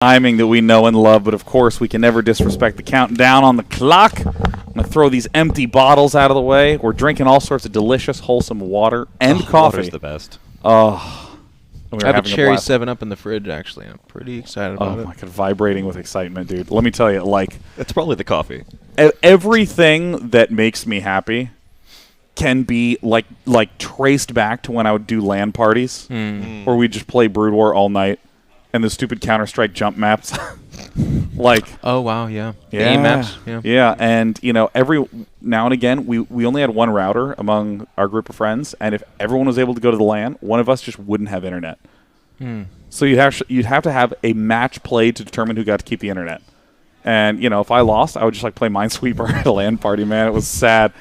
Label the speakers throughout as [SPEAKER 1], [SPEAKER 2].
[SPEAKER 1] timing that we know and love, but of course we can never disrespect the countdown on the clock. I'm going to throw these empty bottles out of the way. We're drinking all sorts of delicious, wholesome water and coffee.
[SPEAKER 2] Water's the best.
[SPEAKER 1] Oh.
[SPEAKER 3] I have a cherry 7-Up in the fridge, actually. I'm pretty excited about it.
[SPEAKER 1] Oh, my God, vibrating with excitement, dude. Let me tell you, like...
[SPEAKER 2] It's probably the coffee.
[SPEAKER 1] Everything that makes me happy can be, like traced back to when I would do LAN parties, where we just play Brood War all night, and the stupid Counter-Strike jump maps. Like...
[SPEAKER 3] Oh, wow, yeah.
[SPEAKER 1] Yeah.
[SPEAKER 3] The aim maps, yeah.
[SPEAKER 1] Yeah, and, you know, every now and again, we only had one router among our group of friends, and if everyone was able to go to the LAN, one of us just wouldn't have internet. So you'd have to have a match played to determine who got to keep the internet. And, you know, if I lost, I would just, like, play Minesweeper at a LAN party, man. It was sad.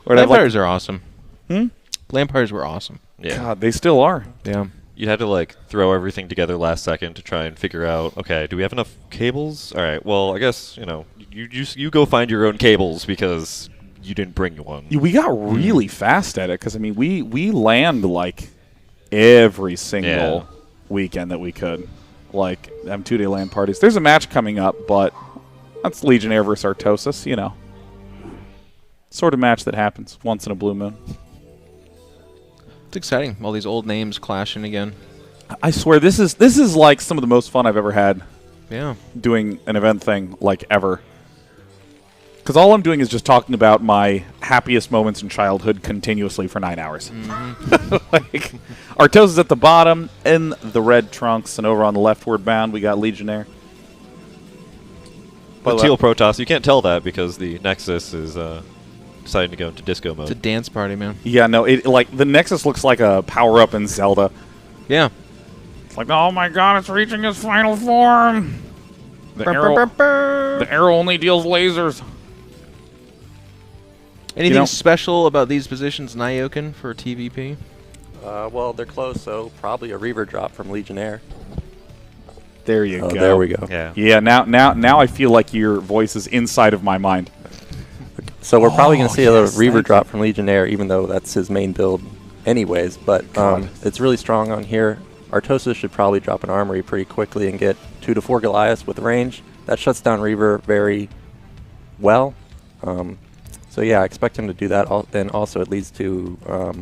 [SPEAKER 3] LAN parties are awesome.
[SPEAKER 1] LAN
[SPEAKER 3] parties were awesome.
[SPEAKER 2] Yeah.
[SPEAKER 1] God, they still are.
[SPEAKER 3] Yeah.
[SPEAKER 2] You'd have to, like, throw everything together last second to try and figure out, okay, do we have enough cables? All right, well, I guess, you know, you go find your own cables because you didn't bring one.
[SPEAKER 1] We got really fast at it because, I mean, we land, like, every single weekend that we could. Like, have 2-day LAN parties. There's a match coming up, but that's Legionnaire versus ARTOSIS, you know. Sort of match that happens once in a blue moon.
[SPEAKER 3] It's exciting. All these old names clashing again.
[SPEAKER 1] I swear, this is like some of the most fun I've ever had.
[SPEAKER 3] Yeah.
[SPEAKER 1] Doing an event thing, like, ever. Because all I'm doing is just talking about my happiest moments in childhood continuously for 9 hours. Like, ARTOSIS at the bottom, in the red trunks, and over on the leftward bound, we got Legionnaire.
[SPEAKER 2] The teal Protoss, you can't tell that because the Nexus is deciding to go into disco mode.
[SPEAKER 3] It's a dance party, man.
[SPEAKER 1] Yeah, no, like, the Nexus looks like a power-up in Zelda.
[SPEAKER 3] Yeah.
[SPEAKER 1] It's like, oh my God, it's reaching its final form. The arrow only deals lasers.
[SPEAKER 3] Anything special about these positions, Nyoken, for TvP?
[SPEAKER 4] Well, they're close, so probably a Reaver drop from Legionnaire.
[SPEAKER 1] There you go.
[SPEAKER 4] There we go.
[SPEAKER 2] Yeah.
[SPEAKER 1] Yeah, now I feel like your voice is inside of my mind.
[SPEAKER 4] So we're probably going to see a Reaver drop from Legionnaire, even though that's his main build anyways. But it's really strong on here. ARTOSIS should probably drop an Armory pretty quickly and get 2 to 4 Goliaths with range. That shuts down Reaver very well. So yeah, I expect him to do that, and also it leads to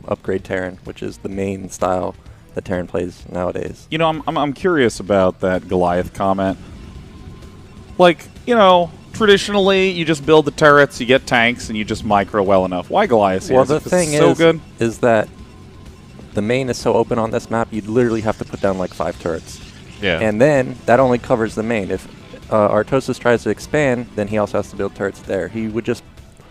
[SPEAKER 4] upgrade Terran, which is the main style that Terran plays nowadays.
[SPEAKER 1] You know, I'm curious about that Goliath comment. Like, you know, traditionally you just build the turrets, you get tanks, and you just micro well enough. Why Goliath?
[SPEAKER 4] Well, the thing is that the main is so open on this map, you'd literally have to put down like 5 turrets.
[SPEAKER 2] Yeah.
[SPEAKER 4] And then that only covers the main. If ARTOSIS tries to expand, then he also has to build turrets there. He would just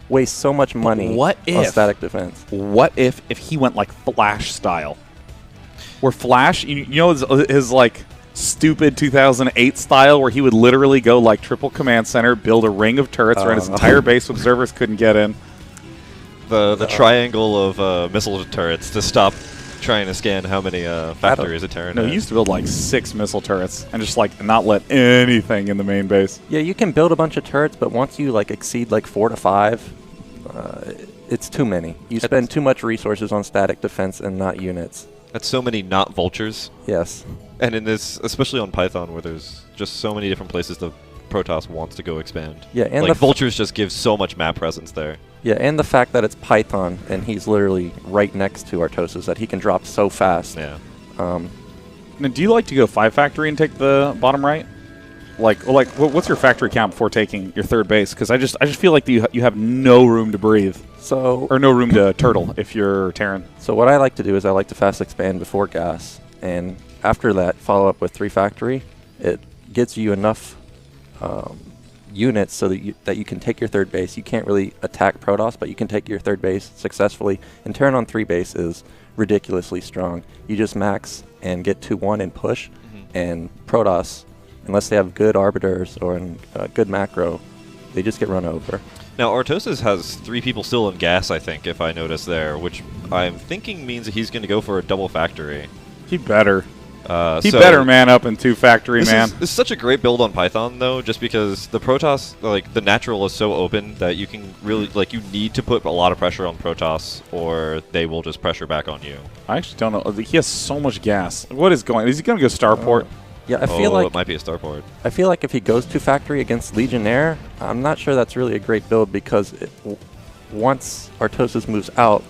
[SPEAKER 4] waste so much money on static defense.
[SPEAKER 1] What if he went like Flash style? Where Flash, you know his like stupid 2008 style where he would literally go like triple command center, build a ring of turrets around his entire base so observers couldn't get in.
[SPEAKER 2] The triangle of missile turrets to stop trying to scan how many factories a Terran
[SPEAKER 1] No, he used to build like 6 missile turrets and just like not let anything in the main base.
[SPEAKER 4] Yeah, you can build a bunch of turrets, but once you like exceed like 4 to 5, it's too many. You spend too much resources on static defense and not units.
[SPEAKER 2] That's so many not vultures.
[SPEAKER 4] Yes.
[SPEAKER 2] And in this, especially on Python, where there's just so many different places the Protoss wants to go expand.
[SPEAKER 4] Yeah, and
[SPEAKER 2] like
[SPEAKER 4] the
[SPEAKER 2] vultures just give so much map presence there.
[SPEAKER 4] Yeah, and the fact that it's Python and he's literally right next to ARTOSIS, that he can drop so fast.
[SPEAKER 2] Yeah.
[SPEAKER 1] Now, do you like to go 5 factory and take the bottom right? Like what's your factory count before taking your third base? Because I just feel like you have no room to breathe. Or no room to turtle if you're Terran.
[SPEAKER 4] So what I like to do is I like to fast expand before gas, and after that follow up with 3 factory. It gets you enough units so that you can take your third base. You can't really attack Protoss, but you can take your third base successfully. And Terran on 3 base is ridiculously strong. You just max and get 2-1 and push, and Protoss, unless they have good arbiters or good macro, they just get run over.
[SPEAKER 2] Now, ARTOSIS has 3 people still in gas, I think, if I notice there, which I'm thinking means that he's going to go for a double factory.
[SPEAKER 1] He better. He
[SPEAKER 2] So
[SPEAKER 1] better man up in 2 factory, man.
[SPEAKER 2] This is such a great build on Python, though, just because the Protoss, like, the natural is so open that you can really, like, you need to put a lot of pressure on Protoss, or they will just pressure back on you.
[SPEAKER 1] I actually don't know. He has so much gas. What is going on? Is he going to go starport?
[SPEAKER 4] Yeah, I feel like
[SPEAKER 2] it might be a starport.
[SPEAKER 4] I feel like if he goes to factory against Legionnaire, I'm not sure that's really a great build because once Artosis moves out,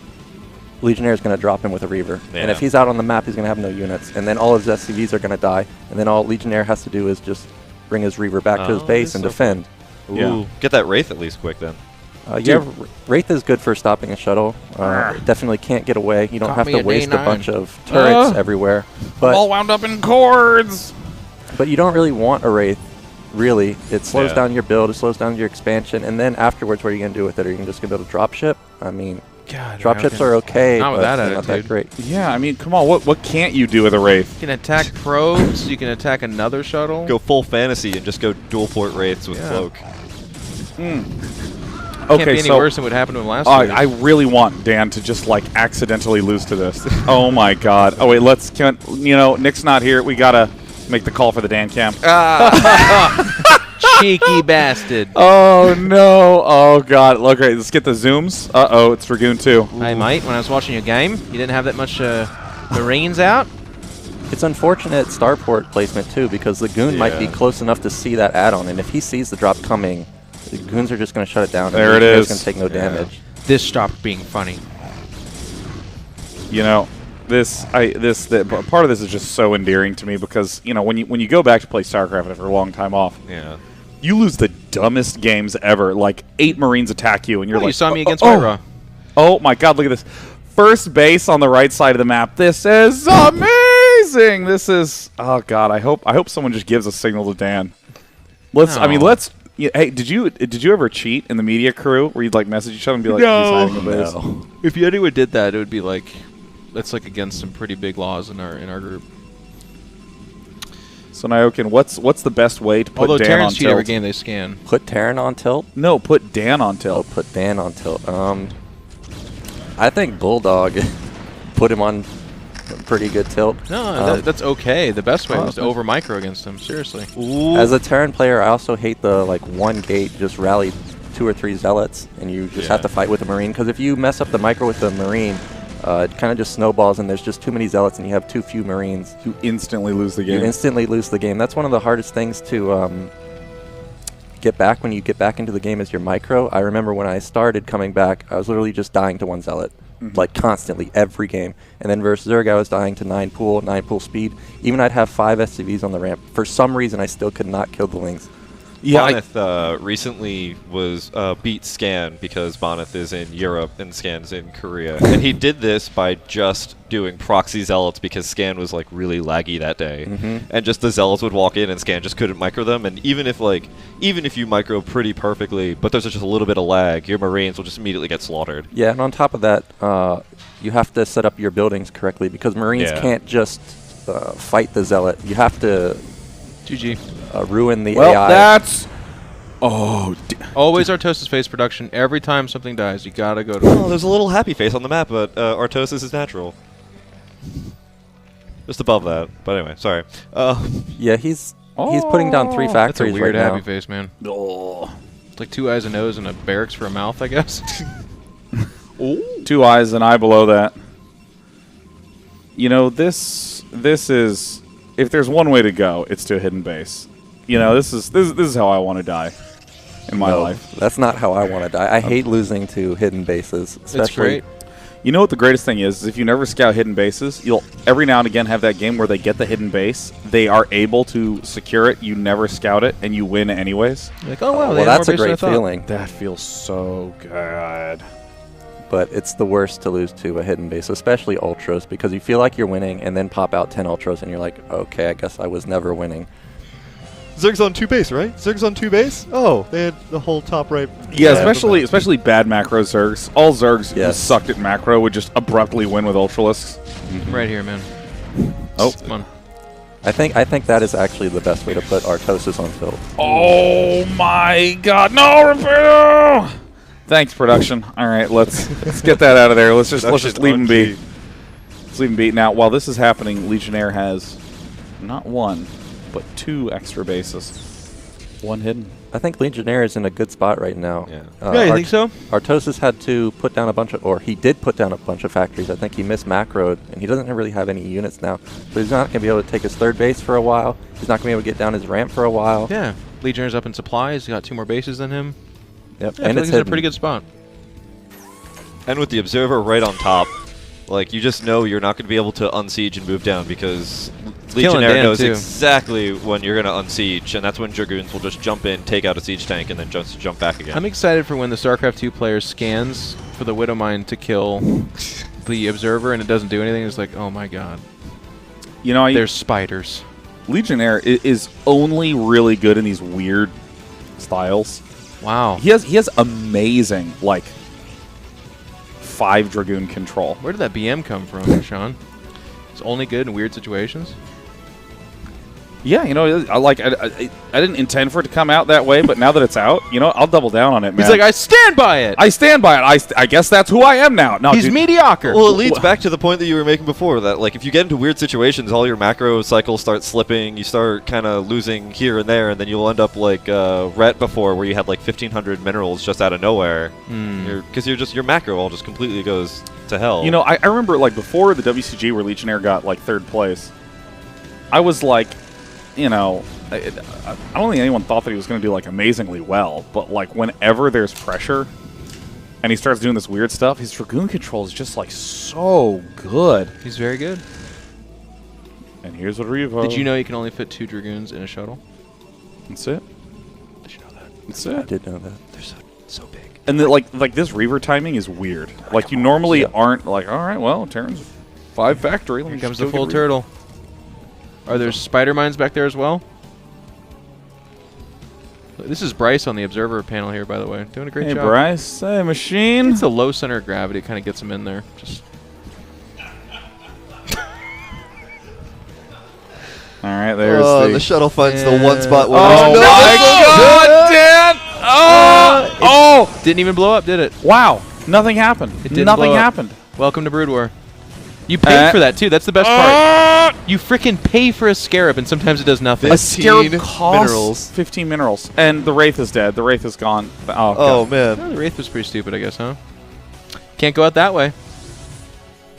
[SPEAKER 4] Legionnaire is going to drop him with a Reaver.
[SPEAKER 2] Yeah.
[SPEAKER 4] And if he's out on the map, he's going to have no units. And then all of his SCVs are going to die. And then all Legionnaire has to do is just bring his Reaver back to his base and defend.
[SPEAKER 2] Ooh.
[SPEAKER 1] Yeah.
[SPEAKER 2] Get that Wraith at least quick then.
[SPEAKER 4] Yeah, Wraith is good for stopping a shuttle. Definitely can't get away. You don't
[SPEAKER 3] Got
[SPEAKER 4] have
[SPEAKER 3] me
[SPEAKER 4] to
[SPEAKER 3] a
[SPEAKER 4] waste a
[SPEAKER 3] D9.
[SPEAKER 4] bunch of turrets everywhere.
[SPEAKER 1] I'm all
[SPEAKER 4] But
[SPEAKER 1] wound up in cords.
[SPEAKER 4] you don't really want a Wraith. Really, it slows
[SPEAKER 2] Yeah.
[SPEAKER 4] down your build, it slows down your expansion, and then afterwards, what are you going to do with it? Are you just going to build a dropship? I mean,
[SPEAKER 3] God,
[SPEAKER 4] dropships are okay,
[SPEAKER 3] Not with
[SPEAKER 4] but
[SPEAKER 3] that
[SPEAKER 4] they're not that
[SPEAKER 3] attitude.
[SPEAKER 4] great.
[SPEAKER 1] Yeah, I mean, come on. What can't you do with a Wraith?
[SPEAKER 3] You can attack probes. You can attack another shuttle.
[SPEAKER 2] Go full fantasy and just go dual port Wraiths with
[SPEAKER 3] Yeah.
[SPEAKER 2] Cloak.
[SPEAKER 3] Can't be
[SPEAKER 1] Okay,
[SPEAKER 3] any
[SPEAKER 1] so
[SPEAKER 3] worse than what happened to him last
[SPEAKER 1] I
[SPEAKER 3] week.
[SPEAKER 1] really want Dan to just like accidentally lose to this. Oh my God. Oh wait, Nick's not here. We gotta make the call for the Dan cam.
[SPEAKER 3] Cheeky bastard.
[SPEAKER 1] Oh no. Oh God. Okay, let's get the zooms. Uh-oh, it's Dragoon 2.
[SPEAKER 3] Hey, mate, when I was watching your game, you didn't have that much Marines out?
[SPEAKER 4] It's unfortunate starport placement, too, because the Goon might be
[SPEAKER 2] Yeah.
[SPEAKER 4] close enough to see that add-on, and if he sees the drop coming, the Goons are just going to shut it down.
[SPEAKER 1] There
[SPEAKER 4] and
[SPEAKER 1] it
[SPEAKER 4] Legionnaires
[SPEAKER 1] is.
[SPEAKER 4] going to take no damage.
[SPEAKER 3] This stopped being funny.
[SPEAKER 1] You know, part of this is just so endearing to me because, you know, when you go back to play StarCraft after a long time off,
[SPEAKER 2] Yeah.
[SPEAKER 1] you lose the dumbest games ever. Like 8 Marines attack you and you're
[SPEAKER 3] Oh,
[SPEAKER 1] like,
[SPEAKER 3] you saw me against
[SPEAKER 1] oh,
[SPEAKER 3] White Raw.
[SPEAKER 1] oh my God, look at this. First base on the right side of the map. This is amazing. This is, oh God, I hope someone just gives a signal to Dan. Hey, did you ever cheat in the media crew where you'd like message each other and be like,
[SPEAKER 3] No.
[SPEAKER 1] he's hiding a base?
[SPEAKER 4] No.
[SPEAKER 3] If anyone did that, it would be like, that's like against some pretty big laws in our group.
[SPEAKER 1] So Nyokin, what's the best way to put
[SPEAKER 3] Although
[SPEAKER 1] Dan
[SPEAKER 3] Terrans
[SPEAKER 1] on
[SPEAKER 3] cheat every
[SPEAKER 1] tilt?
[SPEAKER 3] game they scan.
[SPEAKER 4] Put Terran on tilt?
[SPEAKER 1] No, put Dan on
[SPEAKER 4] Oh,
[SPEAKER 1] tilt.
[SPEAKER 4] put Dan on tilt. I think Bulldog put him on a pretty good tilt.
[SPEAKER 3] No, that's okay. The best way was to over micro against him. Seriously.
[SPEAKER 4] As a Terran player, I also hate the like one gate just rally 2 or 3 zealots, and you just have to fight with a Marine. Because if you mess up the micro with the Marine, it kind of just snowballs, and there's just too many zealots, and you have too few Marines.
[SPEAKER 1] You instantly lose the
[SPEAKER 4] You
[SPEAKER 1] game.
[SPEAKER 4] instantly lose the game. That's one of the hardest things to get back when you get back into the game is your micro. I remember when I started coming back, I was literally just dying to one zealot. Like constantly, every game. And then versus Zerg, I was dying to 9 pool speed. Even I'd have 5 SCVs on the ramp. For some reason, I still could not kill the Lings.
[SPEAKER 1] Yeah,
[SPEAKER 2] Boneth recently was beat Scan because Boneth is in Europe and Scan's in Korea. And he did this by just doing proxy zealots because Scan was like really laggy that day. And just the zealots would walk in and Scan just couldn't micro them. And even if you micro pretty perfectly, but there's just a little bit of lag, your Marines will just immediately get slaughtered.
[SPEAKER 4] Yeah, and on top of that, you have to set up your buildings correctly because Marines can't just fight the zealot. You have to
[SPEAKER 3] GG.
[SPEAKER 4] ruin the
[SPEAKER 1] well,
[SPEAKER 4] AI.
[SPEAKER 1] that's... Oh,
[SPEAKER 3] Always Artosis face production. Every time something dies, you gotta go to.
[SPEAKER 2] Oh, there's a little happy face on the map, but Artosis is natural. Just above that. But anyway, sorry.
[SPEAKER 4] Yeah, he's putting down 3
[SPEAKER 3] That's a
[SPEAKER 4] factories
[SPEAKER 3] weird
[SPEAKER 4] right
[SPEAKER 3] happy
[SPEAKER 4] now.
[SPEAKER 3] face, man.
[SPEAKER 1] oh.
[SPEAKER 3] It's like 2 eyes, a nose, and a barracks for a mouth, I guess.
[SPEAKER 1] 2 eyes, and eye below that. You know, this is... If there's one way to go, it's to a hidden base. You know, this is how I want to die in my
[SPEAKER 4] No,
[SPEAKER 1] life.
[SPEAKER 4] that's not how I want to die. I hate losing to hidden bases.
[SPEAKER 3] It's
[SPEAKER 4] Especially
[SPEAKER 3] great.
[SPEAKER 1] You know what the greatest thing is if you never scout hidden bases, you'll every now and again have that game where they get the hidden base, they are able to secure it, you never scout it, and you win anyways.
[SPEAKER 3] Like, oh wow,
[SPEAKER 4] well,
[SPEAKER 3] they had
[SPEAKER 4] that's
[SPEAKER 3] more
[SPEAKER 4] a
[SPEAKER 3] base than I
[SPEAKER 4] great
[SPEAKER 3] thought.
[SPEAKER 4] feeling.
[SPEAKER 1] That feels so good.
[SPEAKER 4] But it's the worst to lose to a hidden base, especially Ultras, because you feel like you're winning and then pop out 10 Ultras and you're like, okay, I guess I was never winning.
[SPEAKER 2] Zerg's on 2 base, right? Zerg's on 2 base? Oh, they had the whole top right.
[SPEAKER 1] Yeah, especially bad macro Zergs. All Zergs who
[SPEAKER 4] Yes.
[SPEAKER 1] sucked at macro would just abruptly win with Ultralisks.
[SPEAKER 3] Right here, man.
[SPEAKER 1] Oh.
[SPEAKER 3] Come on.
[SPEAKER 4] I think that is actually the best way to put Artosis on tilt.
[SPEAKER 1] Oh my God! No, Rapido! Thanks, production. All right, let's get that out of there. Let's just leave him be. Let's leave him be. Now, while this is happening, Legionnaire has not 1, but 2 extra bases. One hidden.
[SPEAKER 4] I think Legionnaire is in a good spot right now.
[SPEAKER 2] Yeah.
[SPEAKER 3] Yeah, you think so?
[SPEAKER 4] Artosis had to put down a bunch of, or he did put down a bunch of factories. I think he missed macroed, and he doesn't really have any units now. So he's not going to be able to take his third base for a while. He's not going to be able to get down his ramp for a while.
[SPEAKER 3] Yeah. Legionnaire's up in supplies. He's got 2 more bases than him.
[SPEAKER 4] Yep.
[SPEAKER 3] Yeah, and it's in a pretty good spot.
[SPEAKER 2] And with the Observer right on top, like, you just know you're not going to be able to unsiege and move down because Legionnaire
[SPEAKER 3] Dan,
[SPEAKER 2] knows
[SPEAKER 3] too.
[SPEAKER 2] exactly when you're going to unsiege, and that's when Dragoons will just jump in, take out a siege tank, and then just jump back again.
[SPEAKER 3] I'm excited for when the StarCraft 2 player scans for the Widowmine to kill the Observer and it doesn't do anything. It's like, oh my god.
[SPEAKER 1] You know,
[SPEAKER 3] There's spiders.
[SPEAKER 1] Legionnaire is only really good in these weird styles.
[SPEAKER 3] Wow.
[SPEAKER 1] He has amazing, like, 5 Dragoon control.
[SPEAKER 3] Where did that BM come from, Sean? It's only good in weird situations?
[SPEAKER 1] Yeah, you know, I didn't intend for it to come out that way, but now that it's out, you know, I'll double down on it, man.
[SPEAKER 3] He's like, I stand by it!
[SPEAKER 1] I stand by it. I guess that's who I am now. No,
[SPEAKER 3] He's
[SPEAKER 1] dude,
[SPEAKER 3] mediocre!
[SPEAKER 2] Well, it leads back to the point that you were making before, that, like, if you get into weird situations, all your macro cycles start slipping, you start kind of losing here and there, and then you'll end up like Rhett before, where you had like 1,500 minerals just out of nowhere. Because your macro all just completely goes to hell.
[SPEAKER 1] You know, I remember, like, before the WCG where Legionnaire got, like, 3rd place, I was like, you know, I don't think anyone thought that he was going to do, like, amazingly well, but, like, whenever there's pressure and he starts doing this weird stuff, his Dragoon control is just, like, so good.
[SPEAKER 3] He's very good.
[SPEAKER 1] And here's what Revo.
[SPEAKER 3] Did you know you can only fit 2 Dragoons in a shuttle?
[SPEAKER 1] That's it.
[SPEAKER 3] Did you know that?
[SPEAKER 1] That's
[SPEAKER 4] I
[SPEAKER 1] it.
[SPEAKER 4] did know that.
[SPEAKER 3] They're so big.
[SPEAKER 1] And like this Reaver timing is weird. Like, you normally aren't like, all right, well, Terran's 5 factory. Let me
[SPEAKER 3] Here comes
[SPEAKER 1] just
[SPEAKER 3] the
[SPEAKER 1] go
[SPEAKER 3] full
[SPEAKER 1] get Reaver.
[SPEAKER 3] turtle. Are there spider mines back there as well? This is Bryce on the observer panel here, by the way. Doing a great
[SPEAKER 1] Hey,
[SPEAKER 3] job.
[SPEAKER 1] Bryce. Hey, machine.
[SPEAKER 3] It's a low center of gravity. Kind of gets him in there. Just
[SPEAKER 1] All right, there's
[SPEAKER 2] the shuttle finds the one spot where
[SPEAKER 1] Oh,
[SPEAKER 2] there's
[SPEAKER 1] my God, Dan! Oh!
[SPEAKER 3] didn't even blow up, did it?
[SPEAKER 1] Wow. Nothing happened.
[SPEAKER 3] It didn't
[SPEAKER 1] Nothing
[SPEAKER 3] blow up.
[SPEAKER 1] happened.
[SPEAKER 3] Welcome to Brood War. You paid for that too. That's the best part. You freaking pay for a scarab, and sometimes it does nothing.
[SPEAKER 1] A scarab
[SPEAKER 2] 15
[SPEAKER 1] costs
[SPEAKER 2] minerals.
[SPEAKER 1] 15 minerals. And the Wraith is dead. The Wraith is gone. Oh,
[SPEAKER 2] Oh,
[SPEAKER 1] God.
[SPEAKER 2] man.
[SPEAKER 3] Oh, the Wraith was pretty stupid, I guess, huh? Can't go out that way.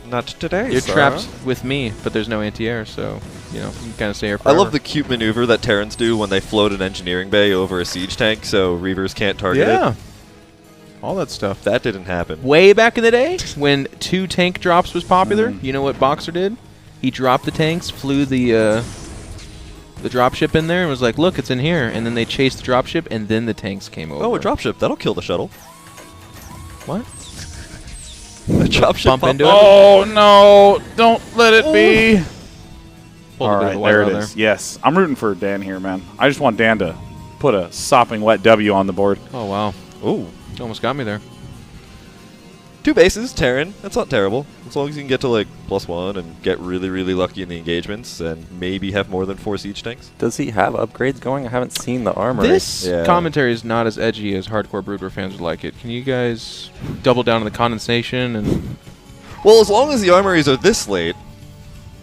[SPEAKER 2] Not today,
[SPEAKER 3] You're
[SPEAKER 2] sir.
[SPEAKER 3] trapped with me, but there's no anti-air, so, you know, you can kind of stay here
[SPEAKER 2] I
[SPEAKER 3] forever.
[SPEAKER 2] love the cute maneuver that Terrans do when they float an engineering bay over a siege tank so Reavers can't target
[SPEAKER 3] Yeah.
[SPEAKER 2] it.
[SPEAKER 3] All that stuff.
[SPEAKER 2] That didn't happen.
[SPEAKER 3] Way back in the day, when 2 tank drops was popular, you know what Boxer did? He dropped the tanks, flew the dropship in there, and was like, look, it's in here. And then they chased the dropship, and then the tanks came over.
[SPEAKER 2] Oh, a dropship. That'll kill the shuttle.
[SPEAKER 3] What?
[SPEAKER 2] A dropship
[SPEAKER 3] Bump into it?
[SPEAKER 1] Oh, no. Don't let it be.
[SPEAKER 3] Pulled a
[SPEAKER 1] All
[SPEAKER 3] bit of
[SPEAKER 1] right,
[SPEAKER 3] the wire
[SPEAKER 1] there it
[SPEAKER 3] out
[SPEAKER 1] is. Yes. I'm rooting for Dan here, man. I just want Dan to put a sopping wet W on the board.
[SPEAKER 3] Oh, wow.
[SPEAKER 2] Ooh.
[SPEAKER 3] You almost got me there.
[SPEAKER 2] 2 bases, Terran. That's not terrible. As long as you can get to, like, +1 and get really, really lucky in the engagements and maybe have more than 4 siege tanks.
[SPEAKER 4] Does he have upgrades going? I haven't seen the armor.
[SPEAKER 3] This
[SPEAKER 2] Yeah.
[SPEAKER 3] commentary is not as edgy as hardcore Brood War fans would like it. Can you guys double down on the condensation? And
[SPEAKER 2] Well, as long as the armories are this late.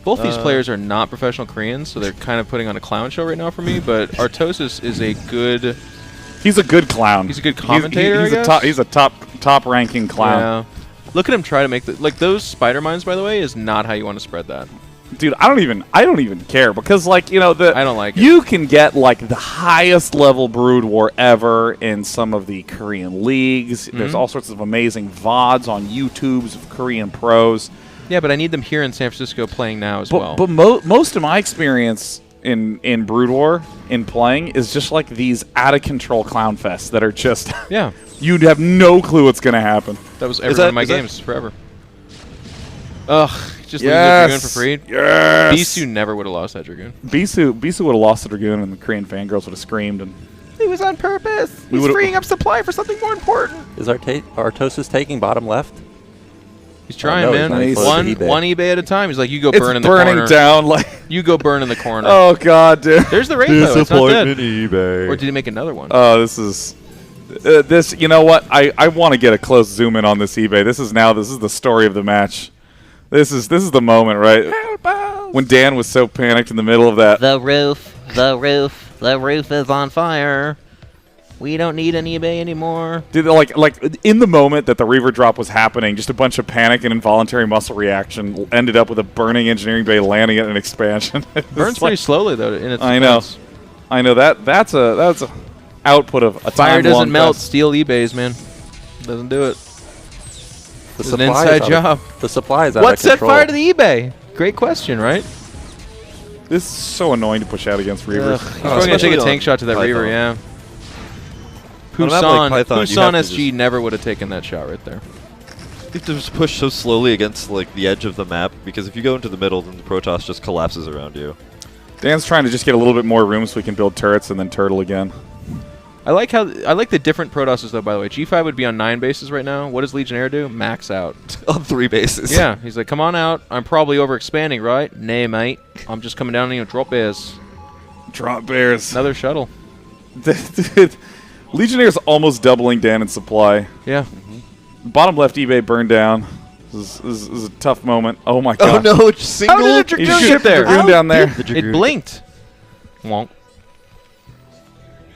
[SPEAKER 3] both these players are not professional Koreans, so they're kind of putting on a clown show right now for me. But Artosis is a good.
[SPEAKER 1] He's a good clown.
[SPEAKER 3] He's a good commentator,
[SPEAKER 1] He's
[SPEAKER 3] I
[SPEAKER 1] a
[SPEAKER 3] guess?
[SPEAKER 1] top. He's a top ranking clown.
[SPEAKER 3] Yeah. Look at him try to make the those spider mines. By the way, is not how you want to spread that.
[SPEAKER 1] Dude, I don't even care because, like, you know,
[SPEAKER 3] I don't like it.
[SPEAKER 1] You can get like the highest level Brood War ever in some of the Korean leagues. There's all sorts of amazing VODs on YouTubes of Korean pros.
[SPEAKER 3] Yeah, but I need them here in San Francisco playing now as well.
[SPEAKER 1] But most of my experience in Brood War in playing is just like these out of control clown fests that are just
[SPEAKER 3] yeah,
[SPEAKER 1] you'd have no clue what's gonna happen.
[SPEAKER 3] that was every
[SPEAKER 2] that-
[SPEAKER 3] one of my
[SPEAKER 2] is that-
[SPEAKER 3] games forever. Ugh, just leaving the
[SPEAKER 1] Yes.
[SPEAKER 3] Dragoon for free.
[SPEAKER 1] Yes.
[SPEAKER 3] Bisu never would have lost that Dragoon.
[SPEAKER 1] Bisu would have lost the Dragoon, and the Korean fangirls would have screamed. And
[SPEAKER 3] It was on purpose.
[SPEAKER 1] We
[SPEAKER 3] He's
[SPEAKER 1] would've-
[SPEAKER 3] freeing up supply for something more important.
[SPEAKER 4] Is Artosis taking bottom left?
[SPEAKER 3] He's trying,
[SPEAKER 4] no,
[SPEAKER 3] man.
[SPEAKER 4] he's
[SPEAKER 1] not.
[SPEAKER 3] One
[SPEAKER 4] He's close to
[SPEAKER 3] one eBay at a time. He's like, you go
[SPEAKER 1] it's
[SPEAKER 3] burn in the
[SPEAKER 1] burning
[SPEAKER 3] corner.
[SPEAKER 1] down like.
[SPEAKER 3] You go burn in the corner.
[SPEAKER 1] Oh God, dude.
[SPEAKER 3] There's the Wraith though. It's not dead.
[SPEAKER 2] eBay.
[SPEAKER 3] Or did he make another one?
[SPEAKER 1] Oh, this is this. You know what? I want to get a close zoom in on this eBay. This is the story of the match. This is the moment, right? When Dan was so panicked in the middle of that.
[SPEAKER 5] The roof, the roof,
[SPEAKER 3] The roof is on fire. We don't need an eBay anymore.
[SPEAKER 1] Dude, like in the moment that the Reaver drop was happening, just a bunch of panic and involuntary muscle reaction ended up with a burning engineering bay landing at an expansion.
[SPEAKER 3] Burns pretty slowly though. In its
[SPEAKER 1] I know.
[SPEAKER 3] defense.
[SPEAKER 1] I know that's a output of a
[SPEAKER 3] Fire
[SPEAKER 1] time-long
[SPEAKER 3] doesn't melt
[SPEAKER 1] test.
[SPEAKER 3] steel eBays, man. Doesn't do it.
[SPEAKER 4] The
[SPEAKER 3] It's an inside job.
[SPEAKER 4] The supply is out
[SPEAKER 3] What
[SPEAKER 4] of
[SPEAKER 3] set
[SPEAKER 4] control.
[SPEAKER 3] fire to the eBay? Great question, right?
[SPEAKER 1] This is so annoying to push out against Reavers.
[SPEAKER 3] He's probably gonna take
[SPEAKER 2] especially
[SPEAKER 3] a tank
[SPEAKER 2] on
[SPEAKER 3] shot to that
[SPEAKER 2] Python.
[SPEAKER 3] Reaver, yeah.
[SPEAKER 2] On a map like Python, you
[SPEAKER 3] Pusan
[SPEAKER 2] have to
[SPEAKER 3] SG
[SPEAKER 2] just-
[SPEAKER 3] never would have taken that shot right there.
[SPEAKER 2] You have to just push so slowly against like the edge of the map, because if you go into the middle, then the Protoss just collapses around you.
[SPEAKER 1] Dan's trying to just get a little bit more room so we can build turrets and then turtle again.
[SPEAKER 3] I like the different Protosses though. By the way, G5 would be on 9 bases right now. What does Legionnaire do? Max out.
[SPEAKER 2] On 3 bases.
[SPEAKER 3] Yeah, he's like, come on out. I'm probably overexpanding, right? Nay, mate. I'm just coming down and you drop bears.
[SPEAKER 1] Drop bears.
[SPEAKER 3] Another shuttle.
[SPEAKER 1] Dude, Legionnaire's almost doubling Dan in supply.
[SPEAKER 3] Yeah.
[SPEAKER 1] Bottom left eBay burned down. This is a tough moment. Oh my
[SPEAKER 2] Oh
[SPEAKER 1] god.
[SPEAKER 2] no, it's single.
[SPEAKER 3] How did the
[SPEAKER 1] He's
[SPEAKER 3] Dragoon
[SPEAKER 1] shipped
[SPEAKER 3] get there?
[SPEAKER 1] the Dragoon down there.
[SPEAKER 3] It blinked. Wonk.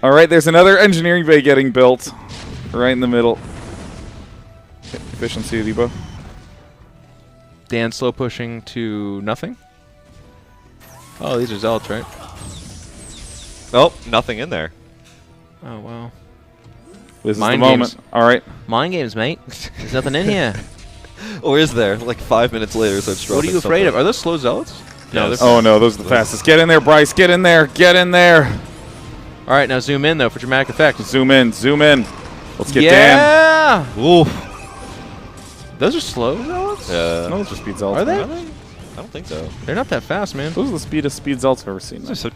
[SPEAKER 1] All right, there's another engineering bay getting built right in the middle. Efficiency, Debo.
[SPEAKER 3] Dan slow pushing to nothing. Oh, these are Zealots, right?
[SPEAKER 2] Oh, nothing in there.
[SPEAKER 3] Oh, wow.
[SPEAKER 1] This is the
[SPEAKER 3] Mind
[SPEAKER 1] moment.
[SPEAKER 3] games.
[SPEAKER 1] All right.
[SPEAKER 3] Mind games, mate. There's nothing in here.
[SPEAKER 2] Or is there? Like 5 minutes later, so it's
[SPEAKER 3] What are you afraid of? Are those slow Zealots? No,
[SPEAKER 2] Yes.
[SPEAKER 3] they're
[SPEAKER 1] Oh no, those are the fastest. Get in there, Bryce. Get in there. Get in there.
[SPEAKER 3] All right, now zoom in, though, for dramatic effect.
[SPEAKER 1] Zoom in. Zoom in. Let's get Dan.
[SPEAKER 3] Yeah!
[SPEAKER 2] Oof.
[SPEAKER 3] Those are slow Zealots?
[SPEAKER 2] Yeah.
[SPEAKER 1] No, those are speed zealots.
[SPEAKER 3] Are they?
[SPEAKER 2] I don't think so.
[SPEAKER 3] They're not that fast, man.
[SPEAKER 1] Those are the speed zealots I've ever seen.
[SPEAKER 2] Those are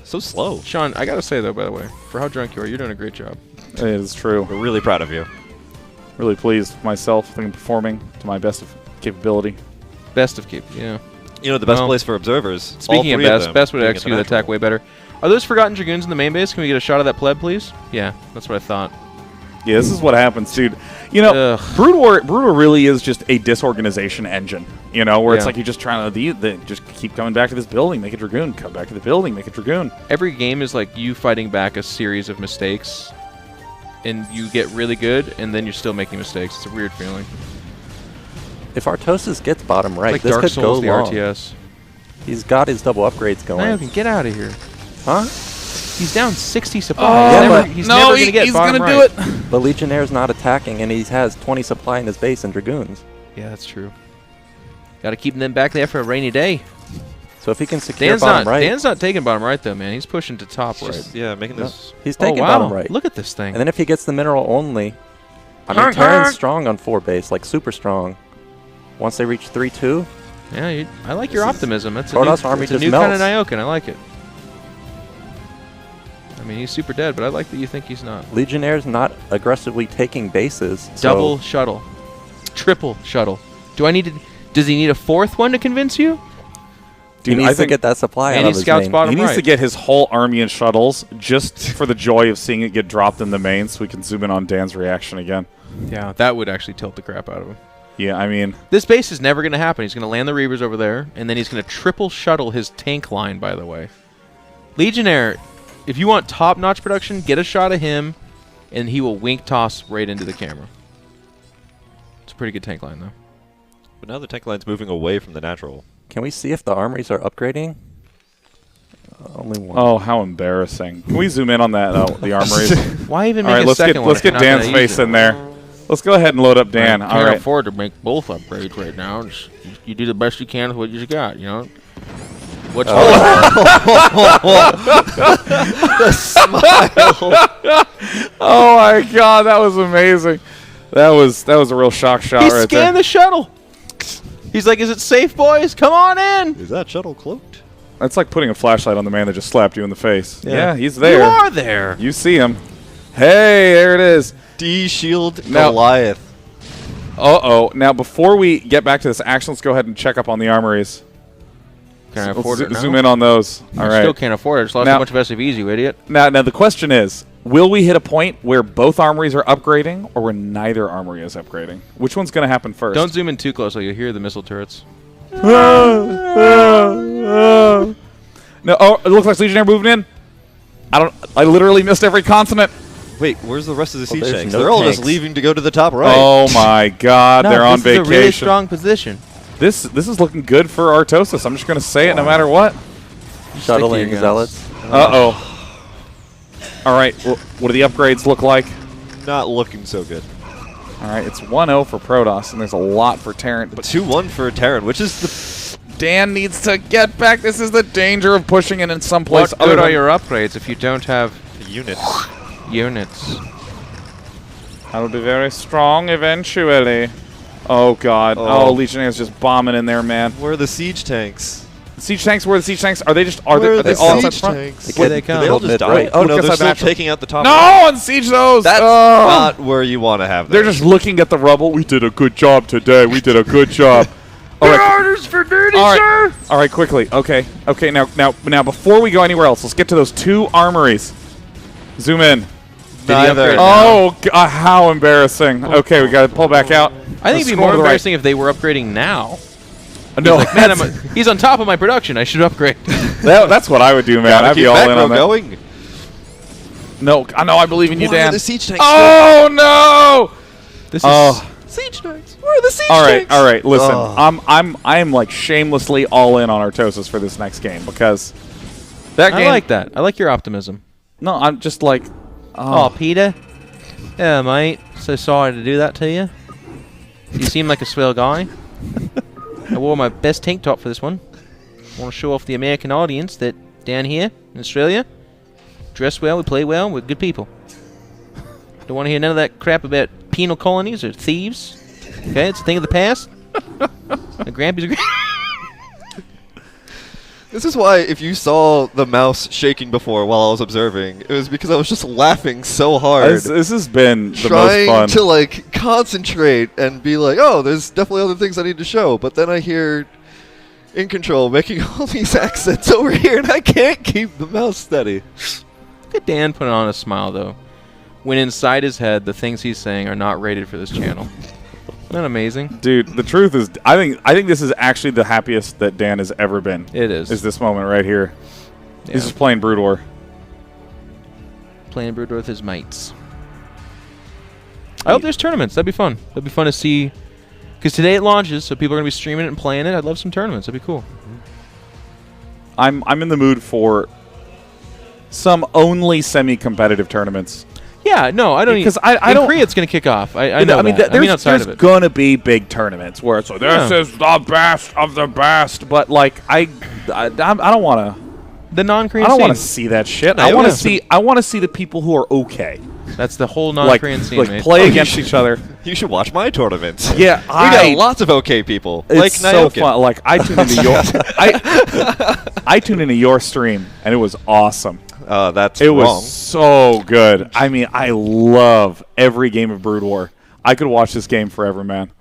[SPEAKER 2] so slow.
[SPEAKER 3] Sean, I gotta say, though, by the way, for how drunk you are, you're doing a great job.
[SPEAKER 1] It is true.
[SPEAKER 2] We're really proud of you.
[SPEAKER 1] Really pleased with myself. I think I'm performing to my best of capability.
[SPEAKER 3] Best of keep, yeah.
[SPEAKER 2] You know, the best
[SPEAKER 3] Well,
[SPEAKER 2] place for observers.
[SPEAKER 3] Speaking
[SPEAKER 2] all
[SPEAKER 3] of
[SPEAKER 2] three
[SPEAKER 3] best,
[SPEAKER 2] them
[SPEAKER 3] best would
[SPEAKER 2] being
[SPEAKER 3] execute the attack
[SPEAKER 2] international.
[SPEAKER 3] way better. Are those Forgotten Dragoons in the main base? Can we get a shot of that pleb, please? Yeah, that's what I thought.
[SPEAKER 1] Yeah, this is what happens, dude. You know,
[SPEAKER 3] Ugh.
[SPEAKER 1] Brood War really is just a disorganization engine. You know, where it's
[SPEAKER 3] Yeah.
[SPEAKER 1] like you're just trying to just keep coming back to this building, make a Dragoon, come back to the building, make a Dragoon.
[SPEAKER 3] Every game is like you fighting back a series of mistakes, and you get really good, and then you're still making mistakes. It's a weird feeling.
[SPEAKER 4] If Artosis gets bottom right,
[SPEAKER 3] Like
[SPEAKER 4] this
[SPEAKER 3] Dark
[SPEAKER 4] could
[SPEAKER 3] Souls, the
[SPEAKER 4] go long.
[SPEAKER 3] RTS.
[SPEAKER 4] He's got his double upgrades going.
[SPEAKER 3] Naoki, get out of here.
[SPEAKER 4] Huh?
[SPEAKER 3] He's down 60 supply.
[SPEAKER 4] Yeah,
[SPEAKER 3] he's never,
[SPEAKER 4] but-
[SPEAKER 3] he's never going to get bottom
[SPEAKER 1] gonna
[SPEAKER 3] right.
[SPEAKER 1] do it.
[SPEAKER 4] But Legionnaire's not attacking, and he has 20 supply in his base and Dragoons.
[SPEAKER 3] Yeah, that's true. Got to keep them back there for a rainy day.
[SPEAKER 4] So if he can secure
[SPEAKER 3] Dan's
[SPEAKER 4] bottom
[SPEAKER 3] not.
[SPEAKER 4] right,
[SPEAKER 3] Dan's not taking bottom right though, man. He's pushing to top
[SPEAKER 2] It's
[SPEAKER 3] right.
[SPEAKER 2] just- yeah, making
[SPEAKER 4] no,
[SPEAKER 2] this.
[SPEAKER 4] he's
[SPEAKER 3] Oh
[SPEAKER 4] taking
[SPEAKER 3] wow!
[SPEAKER 4] bottom right.
[SPEAKER 3] Look at this thing.
[SPEAKER 4] And then if he gets the mineral only, I mean,
[SPEAKER 3] Honk,
[SPEAKER 4] Terran's
[SPEAKER 3] honk.
[SPEAKER 4] strong on 4 base, like super strong. Once they reach 3-2,
[SPEAKER 3] Yeah, I like your optimism. That's a
[SPEAKER 4] Protoss
[SPEAKER 3] new,
[SPEAKER 4] army
[SPEAKER 3] it's a
[SPEAKER 4] just
[SPEAKER 3] new kind of
[SPEAKER 4] melts.
[SPEAKER 3] Nyokin. I like it. I mean, he's super dead, but I like that you think he's not.
[SPEAKER 4] Legionnaire's not aggressively taking bases.
[SPEAKER 3] Double
[SPEAKER 4] So
[SPEAKER 3] shuttle, triple shuttle. Do I need to? Does he need a fourth one to convince you?
[SPEAKER 4] he
[SPEAKER 1] Dude,
[SPEAKER 4] needs
[SPEAKER 1] I
[SPEAKER 4] to
[SPEAKER 1] think
[SPEAKER 4] get that supply
[SPEAKER 3] And
[SPEAKER 4] out
[SPEAKER 3] he
[SPEAKER 4] of his
[SPEAKER 3] scouts
[SPEAKER 4] main.
[SPEAKER 3] bottom
[SPEAKER 1] he needs
[SPEAKER 3] right.
[SPEAKER 1] to get his whole army in shuttles just for the joy of seeing it get dropped in the main, so we can zoom in on Dan's reaction again.
[SPEAKER 3] Yeah, that would actually tilt the crap out of him.
[SPEAKER 1] Yeah, I mean,
[SPEAKER 3] This base is never going to happen. He's going to land the Reavers over there, and then he's going to triple shuttle his tank line, by the way. Legionnaire, if you want top-notch production, get a shot of him, and he will wink toss right into the camera. It's a pretty good tank line, though.
[SPEAKER 2] But now the tank line's moving away from the natural.
[SPEAKER 4] Can we see if the armories are upgrading? Only one.
[SPEAKER 1] oh, how embarrassing. Can we zoom in on that, the armories?
[SPEAKER 3] Why even
[SPEAKER 1] All
[SPEAKER 3] make
[SPEAKER 1] right,
[SPEAKER 3] a
[SPEAKER 1] let's
[SPEAKER 3] second
[SPEAKER 1] get
[SPEAKER 3] one?
[SPEAKER 1] let's
[SPEAKER 3] if you're
[SPEAKER 1] get
[SPEAKER 3] not gonna
[SPEAKER 1] Dan's
[SPEAKER 3] use
[SPEAKER 1] face
[SPEAKER 3] it?
[SPEAKER 1] in there. Let's go ahead and load up Dan.
[SPEAKER 3] Can't
[SPEAKER 1] All right.
[SPEAKER 3] afford to make both upgrades right now. You do the best you can with what you got, you know? What's
[SPEAKER 1] Oh my god, that was amazing. That was a real shock shot
[SPEAKER 3] He
[SPEAKER 1] right
[SPEAKER 3] scanned
[SPEAKER 1] there.
[SPEAKER 3] the shuttle. He's like, is it safe, boys? Come on in.
[SPEAKER 2] Is that shuttle cloaked?
[SPEAKER 1] That's like putting a flashlight on the man that just slapped you in the face.
[SPEAKER 2] Yeah.
[SPEAKER 1] Yeah, he's there.
[SPEAKER 3] You are there.
[SPEAKER 1] You see him. Hey, there it is.
[SPEAKER 2] D-shield
[SPEAKER 1] Now-
[SPEAKER 2] Goliath.
[SPEAKER 1] Uh-oh. Now, before we get back to this action, let's go ahead and check up on the armories.
[SPEAKER 3] Can I
[SPEAKER 1] Let's
[SPEAKER 3] afford it now?
[SPEAKER 1] zoom in on those. All
[SPEAKER 3] I
[SPEAKER 1] right.
[SPEAKER 3] still can't afford it. I just lost
[SPEAKER 1] Now-
[SPEAKER 3] a bunch of SCVs, you idiot.
[SPEAKER 1] Now, the question is, will we hit a point where both armories are upgrading or where neither armory is upgrading? Which one's going to happen first?
[SPEAKER 3] Don't zoom in too close, or you'll hear the missile turrets.
[SPEAKER 1] No, oh, it looks like Legionnaire moving in. I literally missed every consonant.
[SPEAKER 2] Wait, where's the rest of the siege
[SPEAKER 4] there's
[SPEAKER 2] tanks?
[SPEAKER 4] no
[SPEAKER 2] They're all
[SPEAKER 4] tanks.
[SPEAKER 2] just leaving to go to the top right.
[SPEAKER 1] Oh my God,
[SPEAKER 3] No,
[SPEAKER 1] they're on
[SPEAKER 3] this is
[SPEAKER 1] vacation.
[SPEAKER 3] a really strong position.
[SPEAKER 1] This is looking good for Artosis. I'm just gonna say it no matter what.
[SPEAKER 4] Shuttling
[SPEAKER 3] your
[SPEAKER 4] zealots.
[SPEAKER 1] Uh-oh. All right, what do the upgrades look like?
[SPEAKER 2] Not looking so good.
[SPEAKER 1] All right, it's 1-0 for Protoss, and there's a lot for Terran.
[SPEAKER 2] But 2-1 for Terran, which is
[SPEAKER 1] Dan needs to get back. This is the danger of pushing it in some place
[SPEAKER 3] What
[SPEAKER 1] other
[SPEAKER 3] good are
[SPEAKER 1] than
[SPEAKER 3] your upgrades if you don't have
[SPEAKER 2] the units.
[SPEAKER 3] units?
[SPEAKER 1] That'll be very strong eventually. Oh God!
[SPEAKER 2] Oh.
[SPEAKER 1] Oh, Legionnaires just bombing in there, man.
[SPEAKER 2] Where are the siege tanks?
[SPEAKER 1] The siege tanks. Where are the siege tanks? Are they just? Are
[SPEAKER 2] Where
[SPEAKER 1] they
[SPEAKER 2] the
[SPEAKER 1] all outside the
[SPEAKER 2] siege
[SPEAKER 1] front?
[SPEAKER 2] tanks?
[SPEAKER 3] Here they come.
[SPEAKER 2] They all
[SPEAKER 4] Mid
[SPEAKER 2] just
[SPEAKER 4] right.
[SPEAKER 2] died.
[SPEAKER 1] Oh,
[SPEAKER 2] Oh
[SPEAKER 1] look
[SPEAKER 2] no, they're
[SPEAKER 1] outside
[SPEAKER 2] still
[SPEAKER 1] natural.
[SPEAKER 2] taking out the top.
[SPEAKER 1] No, unsiege those.
[SPEAKER 2] That's
[SPEAKER 1] Oh.
[SPEAKER 2] not where you want to have them.
[SPEAKER 1] They're just looking at the rubble. We did a good job today. We did a good job. All right.
[SPEAKER 3] orders for duty,
[SPEAKER 1] All right. All right, quickly. Okay. Okay. Now, before we go anywhere else, let's get to those 2 armories. Zoom in.
[SPEAKER 2] Neither.
[SPEAKER 1] Oh, God, how embarrassing. Okay, we got to pull back out.
[SPEAKER 3] I think it'd be more embarrassing if they were upgrading now.
[SPEAKER 1] No,
[SPEAKER 3] Like, man, he's on top of my production. I should upgrade.
[SPEAKER 1] that's what I would do, man.
[SPEAKER 2] Gotta
[SPEAKER 1] I'd be
[SPEAKER 2] keep
[SPEAKER 1] all in
[SPEAKER 2] macro
[SPEAKER 1] on that.
[SPEAKER 2] going.
[SPEAKER 1] No, I know. I believe in you,
[SPEAKER 2] Why are
[SPEAKER 1] Dan.
[SPEAKER 2] the siege tanks
[SPEAKER 1] Oh no!
[SPEAKER 3] This is
[SPEAKER 1] Oh.
[SPEAKER 2] Siege tanks. Where are the siege
[SPEAKER 1] All
[SPEAKER 2] tanks?
[SPEAKER 1] right. Listen,
[SPEAKER 2] Oh.
[SPEAKER 1] I am like shamelessly all in on Artosis for this next game because that
[SPEAKER 3] I
[SPEAKER 1] game.
[SPEAKER 3] like that. I like your optimism.
[SPEAKER 1] No, I'm just like.
[SPEAKER 3] Oh, Peter. Yeah, mate. So sorry to do that to you. You seem like a swell guy. I wore my best tank top for this one. Want to show off the American audience that down here in Australia, dress well, we play well, we're good people. Don't want to hear none of that crap about penal colonies or thieves. Okay, it's a thing of the past. The Grampy's a
[SPEAKER 2] This is why if you saw the mouse shaking before while I was observing, it was because I was just laughing so hard.
[SPEAKER 1] This has been the most
[SPEAKER 2] trying
[SPEAKER 1] fun.
[SPEAKER 2] to like concentrate and be like, oh, there's definitely other things I need to show. But then I hear In Control making all these accents over here, and I can't keep the mouse steady.
[SPEAKER 3] Look at Dan putting on a smile, though. When inside his head, the things he's saying are not rated for this channel. Isn't that amazing?
[SPEAKER 1] Dude, the truth is, I think this is actually the happiest that Dan has ever been.
[SPEAKER 3] It is.
[SPEAKER 1] Is this moment right here?
[SPEAKER 3] Yeah.
[SPEAKER 1] He's just playing Brood War.
[SPEAKER 3] Playing Brood with his mates. I hope there's tournaments. That'd be fun. That'd be fun to see. Because today it launches, so people are going to be streaming it and playing it. I'd love some tournaments. That'd be cool.
[SPEAKER 1] I'm in the mood for some only semi-competitive tournaments.
[SPEAKER 3] Yeah, no, I don't.
[SPEAKER 1] Because
[SPEAKER 3] I
[SPEAKER 1] I don't.
[SPEAKER 3] Korea, it's going to kick off. I know that. I mean, outside of it.
[SPEAKER 1] gonna be big tournaments where it's like, this
[SPEAKER 3] Yeah.
[SPEAKER 1] is the best of the best. But like, I don't want to.
[SPEAKER 3] The non-Korean
[SPEAKER 1] I don't
[SPEAKER 3] scene.
[SPEAKER 1] want to see that shit.
[SPEAKER 2] I
[SPEAKER 1] I want to
[SPEAKER 2] want
[SPEAKER 1] see. I want to see the people who are okay.
[SPEAKER 3] That's the whole
[SPEAKER 1] Like,
[SPEAKER 3] non-Korean scene,
[SPEAKER 1] like
[SPEAKER 3] mate.
[SPEAKER 1] play against each other.
[SPEAKER 2] You should watch my tournaments.
[SPEAKER 1] Yeah,
[SPEAKER 2] we got lots of okay people. Like
[SPEAKER 1] It's so
[SPEAKER 2] Nyokin.
[SPEAKER 1] fun. Like I tuned into your, I tuned into your stream and it was awesome.
[SPEAKER 2] That's
[SPEAKER 1] It
[SPEAKER 2] wrong.
[SPEAKER 1] was so good. I mean, I love every game of Brood War. I could watch this game forever, man.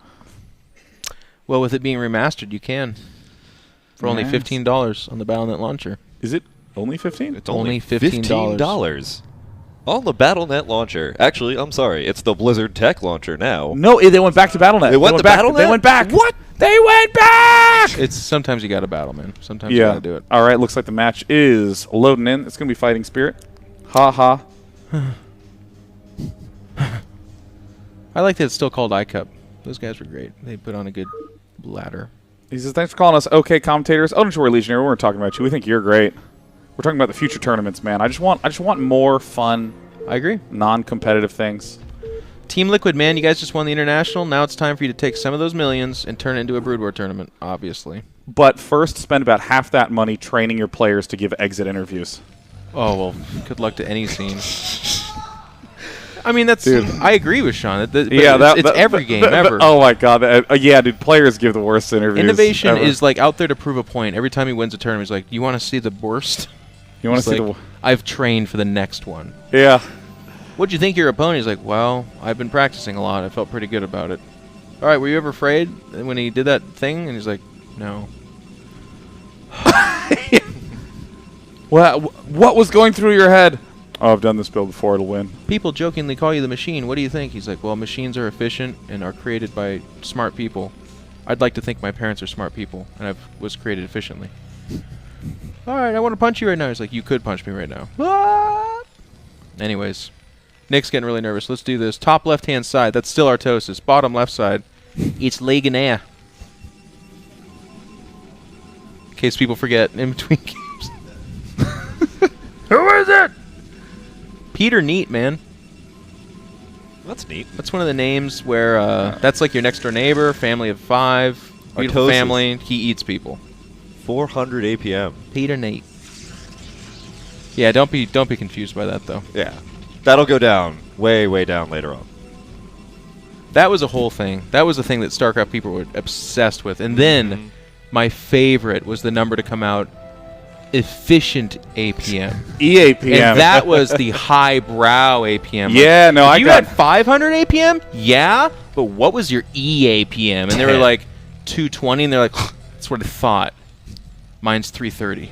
[SPEAKER 3] Well, with it being remastered, you can. For only
[SPEAKER 1] Nice.
[SPEAKER 3] $15 on the Battle.net launcher.
[SPEAKER 1] Is it only 15?
[SPEAKER 2] It's
[SPEAKER 3] only
[SPEAKER 2] only
[SPEAKER 3] $15.
[SPEAKER 2] $15 on the Battle.net launcher. Actually, I'm sorry, it's the Blizzard Tech launcher now.
[SPEAKER 1] No, they went back to Battle.net.
[SPEAKER 2] They went to
[SPEAKER 1] back.
[SPEAKER 2] Battle.net?
[SPEAKER 1] They went back.
[SPEAKER 2] What?
[SPEAKER 1] They went back.
[SPEAKER 3] It's sometimes you got to battle, man. Sometimes you
[SPEAKER 1] Yeah.
[SPEAKER 3] got to do it.
[SPEAKER 1] All right. Looks like the match is loading in. It's gonna be Fighting Spirit. Ha ha.
[SPEAKER 3] I like that it's still called iCup. Those guys were great. They put on a good ladder.
[SPEAKER 1] He says, "Thanks for calling us, OK commentators." Oh, don't you worry, Legionnaire. We weren't talking about you. We think you're great. We're talking about the future tournaments, man. I just want more fun,
[SPEAKER 3] I agree.
[SPEAKER 1] non-competitive things.
[SPEAKER 3] Team Liquid, man, you guys just won the International. Now it's time for you to take some of those millions and turn it into a Brood War tournament, obviously.
[SPEAKER 1] But first, spend about half that money training your players to give exit interviews.
[SPEAKER 3] Oh, well, good luck to any scene. I mean, that's...
[SPEAKER 1] Dude.
[SPEAKER 3] I agree with Sean. But
[SPEAKER 1] Yeah,
[SPEAKER 3] it's every game ever.
[SPEAKER 1] Oh my God! Yeah, dude, players give the worst interviews.
[SPEAKER 3] Innovation
[SPEAKER 1] ever.
[SPEAKER 3] is like out there to prove a point. Every time he wins a tournament, he's like, "You want to see the worst?
[SPEAKER 1] You want
[SPEAKER 3] It's
[SPEAKER 1] to see
[SPEAKER 3] like, I've trained for the next one."
[SPEAKER 1] the? Yeah.
[SPEAKER 3] What'd you think of your opponent? He's like, "Well, I've been practicing a lot. I felt pretty good about it." All right, were you ever afraid when he did that thing? And he's like, "No."
[SPEAKER 1] Well, what was going through your head? Oh, I've done this build before. It'll win.
[SPEAKER 3] People jokingly call you the machine. What do you think? He's like, "Well, machines are efficient and are created by smart people. I'd like to think my parents are smart people, and I was created efficiently." All right, I want to punch you right now. He's like, you could punch me right now.
[SPEAKER 1] What?
[SPEAKER 3] Anyways, Nick's getting really nervous. Let's do this. Top left-hand side. That's still Artosis. Bottom left side. It's Legionnaire. In case people forget in between games. Who is it? Peter Neat, man.
[SPEAKER 2] That's neat.
[SPEAKER 3] That's one of the names where that's like your next door neighbor, family of 5, beautiful
[SPEAKER 2] Artosis.
[SPEAKER 3] family. He eats people.
[SPEAKER 2] 400 APM.
[SPEAKER 3] Peter Neat. Yeah, don't be confused by that though.
[SPEAKER 2] Yeah. That'll go down. Way, way down later on.
[SPEAKER 3] That was a whole thing. That was the thing that StarCraft people were obsessed with. And then my favorite was the number to come out, efficient APM.
[SPEAKER 1] EAPM.
[SPEAKER 3] And that was the highbrow APM.
[SPEAKER 1] Yeah, no, I
[SPEAKER 3] you
[SPEAKER 1] got...
[SPEAKER 3] had 500 APM? Yeah, but what was your EAPM? And they were like 220, and they're like, that's what I thought. Mine's 330.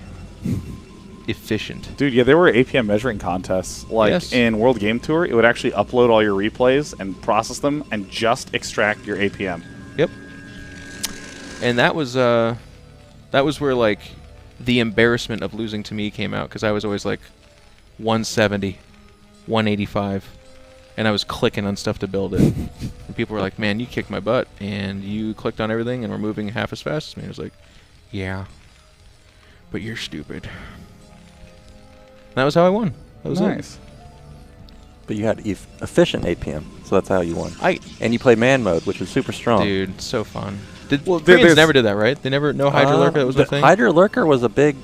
[SPEAKER 3] Efficient.
[SPEAKER 1] Dude, yeah, there were APM measuring contests. Like,
[SPEAKER 3] Yes.
[SPEAKER 1] in World Game Tour, it would actually upload all your replays and process them and just extract your APM.
[SPEAKER 3] Yep. And that was where, like, the embarrassment of losing to me came out, because I was always like 170, 185, and I was clicking on stuff to build it. And people were like, man, you kicked my butt, and you clicked on everything, and we're moving half as fast as me. I was like, yeah, but you're stupid. And that was how I won. That was
[SPEAKER 1] Nice.
[SPEAKER 4] But you had efficient APM, so that's how you won.
[SPEAKER 3] it.
[SPEAKER 4] And you play man mode, which is super strong.
[SPEAKER 3] Dude, so fun. Did
[SPEAKER 1] Well,
[SPEAKER 3] Koreans never did that, right? They never, no Hydra Lurker, that was
[SPEAKER 4] the
[SPEAKER 3] a thing?
[SPEAKER 4] Hydra Lurker was a big...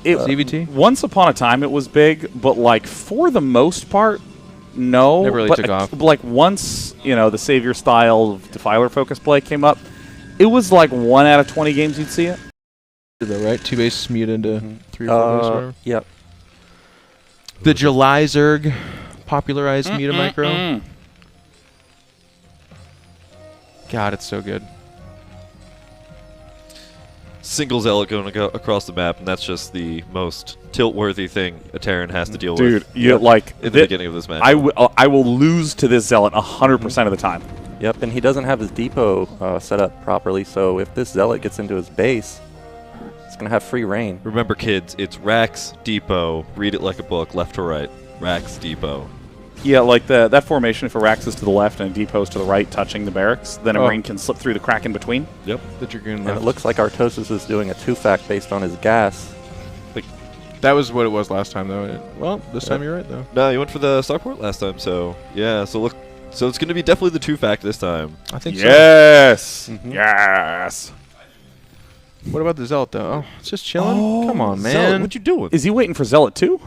[SPEAKER 3] CVT?
[SPEAKER 1] Once upon a time, it was big, but, like, for the most part, no.
[SPEAKER 3] Never really
[SPEAKER 1] but
[SPEAKER 3] took off.
[SPEAKER 1] Like, once, you know, the Savior style of Defiler focus play came up, it was like 1 out of 20 games you'd see it.
[SPEAKER 3] Though, right? 2 base mute into 3 or 4 base or whatever.
[SPEAKER 4] Yep.
[SPEAKER 3] The July Zerg popularized Mutamicro. God, it's so good.
[SPEAKER 2] Single Zealot going to go across the map, and that's just the most tilt-worthy thing a Terran has to deal
[SPEAKER 1] Dude,
[SPEAKER 2] with.
[SPEAKER 1] you like
[SPEAKER 2] in the beginning of this match.
[SPEAKER 1] I will lose to this Zealot 100% of the time.
[SPEAKER 4] Yep, and he doesn't have his depot set up properly, so if this Zealot gets into his base, it's going to have free reign.
[SPEAKER 2] Remember, kids, it's Rax, Depot. Read it like a book, left to right. Rax, Depot.
[SPEAKER 1] Yeah, like that formation, if Arax is to the left and a Depot is to the right, touching the barracks, then a
[SPEAKER 3] Oh.
[SPEAKER 1] Marine can slip through the crack in between.
[SPEAKER 2] Yep.
[SPEAKER 3] The Dragoon
[SPEAKER 4] And
[SPEAKER 3] left.
[SPEAKER 4] it looks like Artosis is doing a 2-fact based on his gas.
[SPEAKER 3] That was what it was last time, though. Well, this time you're right, though.
[SPEAKER 2] No, you went for the Starport last time, so yeah. So look, so it's going to be definitely the 2-fact this time.
[SPEAKER 3] I think
[SPEAKER 1] Yes!
[SPEAKER 4] Mhm.
[SPEAKER 1] Yes!
[SPEAKER 3] so. What about the Zealot, though? Oh, it's just chilling? Come on, man.
[SPEAKER 2] Zealot, what you doing?
[SPEAKER 1] Is he waiting for Zealot 2?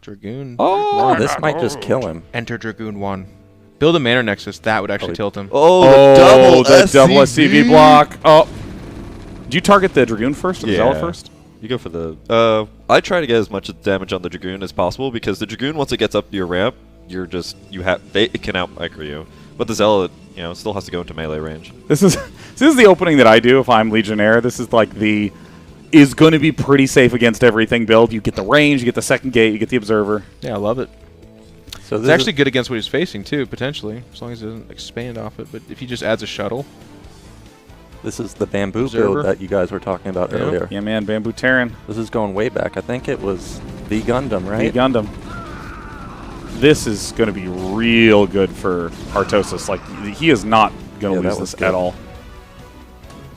[SPEAKER 3] Dragoon.
[SPEAKER 1] Oh,
[SPEAKER 4] This might just kill him.
[SPEAKER 3] Enter Dragoon 1. Build a Manor Nexus. That would actually
[SPEAKER 4] Oh,
[SPEAKER 3] tilt him.
[SPEAKER 2] Oh,
[SPEAKER 1] the double SCV block. Oh. Do you target the Dragoon first or the Zealot
[SPEAKER 2] Yeah.
[SPEAKER 1] first?
[SPEAKER 2] You go for the... I try to get as much damage on the Dragoon as possible, because the Dragoon, once it gets up your ramp, you're just... it can out-micro you. But the Zealot, you know, still has to go into melee range.
[SPEAKER 1] This is the opening that I do if I'm Legionnaire. This is like the... is going to be pretty safe against everything build. You get the range, you get the second gate, you get the observer.
[SPEAKER 3] Yeah, I love it.
[SPEAKER 4] So
[SPEAKER 3] It's actually good against what he's facing, too, potentially. As long as he doesn't expand off it. But if he just adds a shuttle.
[SPEAKER 4] this is the bamboo
[SPEAKER 3] Observer.
[SPEAKER 4] build that you guys were talking about
[SPEAKER 3] Yeah.
[SPEAKER 4] earlier.
[SPEAKER 1] Yeah, man, Bamboo Terran.
[SPEAKER 4] This is going way back. I think it was the Gundam, right?
[SPEAKER 1] The Gundam. This is going to be real good for Artosis. Like, he is not going to
[SPEAKER 4] Yeah,
[SPEAKER 1] lose
[SPEAKER 4] that was
[SPEAKER 1] this
[SPEAKER 4] good.
[SPEAKER 1] at all.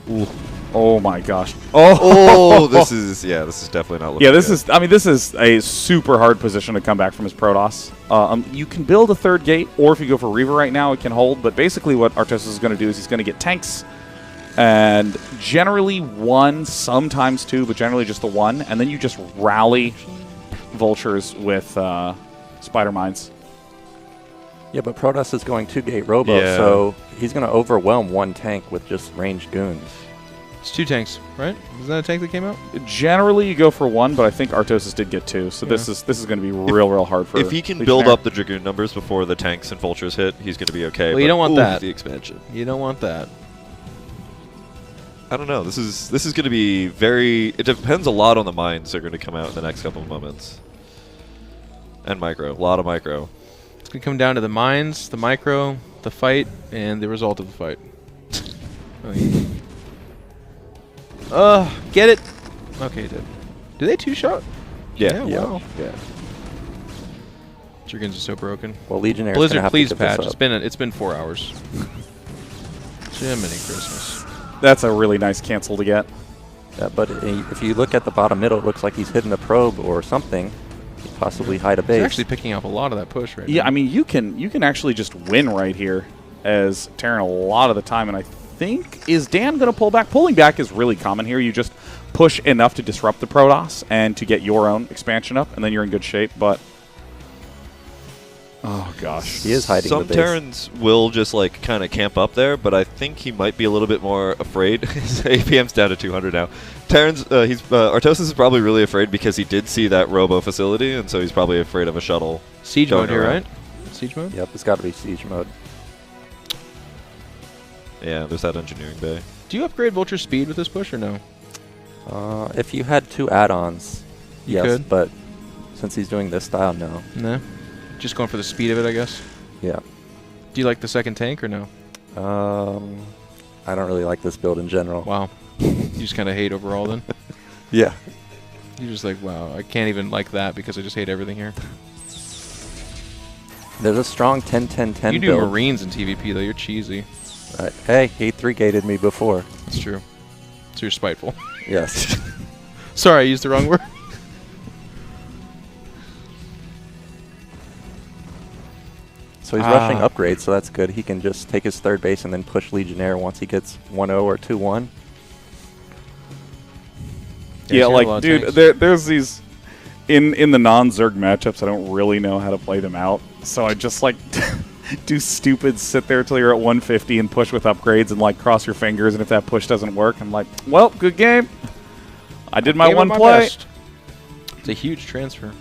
[SPEAKER 1] Ooh. Oh my gosh. Oh,
[SPEAKER 2] Oh, this is definitely not looking
[SPEAKER 1] yeah, this
[SPEAKER 2] good.
[SPEAKER 1] is this is a super hard position to come back from his Protoss. You can build a third gate, or if you go for Reaver right now, it can hold. But basically, what Artosis is going to do is he's going to get tanks, and generally 1, sometimes 2, but generally just the 1, and then you just rally vultures with spider mines.
[SPEAKER 4] Yeah, but Protoss is going 2-gate robo,
[SPEAKER 2] Yeah.
[SPEAKER 4] so he's going to overwhelm 1 tank with just ranged goons.
[SPEAKER 3] It's 2 tanks, right? Is that a tank that came out?
[SPEAKER 1] Generally, you go for 1, but I think Artosis did get 2, so
[SPEAKER 3] Yeah.
[SPEAKER 1] this is going to be real hard for.
[SPEAKER 2] If he can
[SPEAKER 1] Legionnaire.
[SPEAKER 2] build up the Dragoon numbers before the tanks and vultures hit, he's going to be okay.
[SPEAKER 3] Well, you
[SPEAKER 2] but,
[SPEAKER 3] don't want
[SPEAKER 2] ooh,
[SPEAKER 3] that.
[SPEAKER 2] The expansion.
[SPEAKER 3] You don't want that.
[SPEAKER 2] I don't know. This is going to be very... It depends a lot on the mines that are going to come out in the next couple of moments. And micro. A lot of micro.
[SPEAKER 3] It's going to come down to the mines, the micro, the fight, and the result of the fight. Get it? Okay, you did. Do they two-shot?
[SPEAKER 2] Yeah.
[SPEAKER 4] Yeah.
[SPEAKER 3] Wow.
[SPEAKER 4] Yeah.
[SPEAKER 3] Dragoons are so broken.
[SPEAKER 4] Well, Legionnaire.
[SPEAKER 3] Blizzard, please patch. It's been 4 hours. Jiminy Christmas.
[SPEAKER 1] That's a really nice cancel to get.
[SPEAKER 4] Yeah, but if you look at the bottom middle, it looks like he's hidden a probe or something. He possibly hide a base.
[SPEAKER 3] He's actually picking up a lot of that push right now.
[SPEAKER 1] Yeah, I mean, you can actually just win right here as Terran a lot of the time, and I think, is Dan going to pull back? Pulling back is really common here. You just push enough to disrupt the Protoss and to get your own expansion up, and then you're in good shape, but... Oh, gosh.
[SPEAKER 4] He is hiding
[SPEAKER 2] Some
[SPEAKER 4] the base.
[SPEAKER 2] Terrans will just like kind of camp up there, but I think he might be a little bit more afraid. His APM's down to 200 now. Terrans, Artosis is probably really afraid because he did see that robo facility, and so he's probably afraid of a shuttle.
[SPEAKER 3] Siege
[SPEAKER 2] going
[SPEAKER 3] mode here,
[SPEAKER 2] around.
[SPEAKER 3] right? Siege mode?
[SPEAKER 4] Yep, it's got to be siege mode.
[SPEAKER 2] Yeah, there's that engineering bay.
[SPEAKER 3] Do you upgrade Vulture speed with this push or no?
[SPEAKER 4] If you had 2 add-ons,
[SPEAKER 3] You
[SPEAKER 4] yes,
[SPEAKER 3] could?
[SPEAKER 4] but since he's doing this style, no.
[SPEAKER 3] No. Just going for the speed of it, I guess.
[SPEAKER 4] Yeah.
[SPEAKER 3] Do you like the second tank or no?
[SPEAKER 4] I don't really like this build in general.
[SPEAKER 3] Wow. You just kind of hate overall then?
[SPEAKER 4] Yeah.
[SPEAKER 3] You're just like, wow, I can't even like that because I just hate everything here.
[SPEAKER 4] There's a strong 10-10-10
[SPEAKER 3] You do
[SPEAKER 4] build.
[SPEAKER 3] Marines in TvP though, you're cheesy.
[SPEAKER 4] Hey, he 3-gated me before.
[SPEAKER 3] That's true. So you're spiteful.
[SPEAKER 4] Yes.
[SPEAKER 3] Sorry, I used the wrong word.
[SPEAKER 4] So he's rushing upgrades, so that's good. He can just take his third base and then push Legionnaire once he gets 1-0 or 2-1.
[SPEAKER 1] Yeah,
[SPEAKER 3] a lot
[SPEAKER 1] like,
[SPEAKER 3] of
[SPEAKER 1] dude,
[SPEAKER 3] tanks.
[SPEAKER 1] there's these... In the non-Zerg matchups, I don't really know how to play them out, so I just, like, do stupid sit there till you're at 150 and push with upgrades and, like, cross your fingers, and if that push doesn't work, I'm like, well, good game. I did my
[SPEAKER 3] Gave it
[SPEAKER 1] one play.
[SPEAKER 3] best. It's a huge transfer.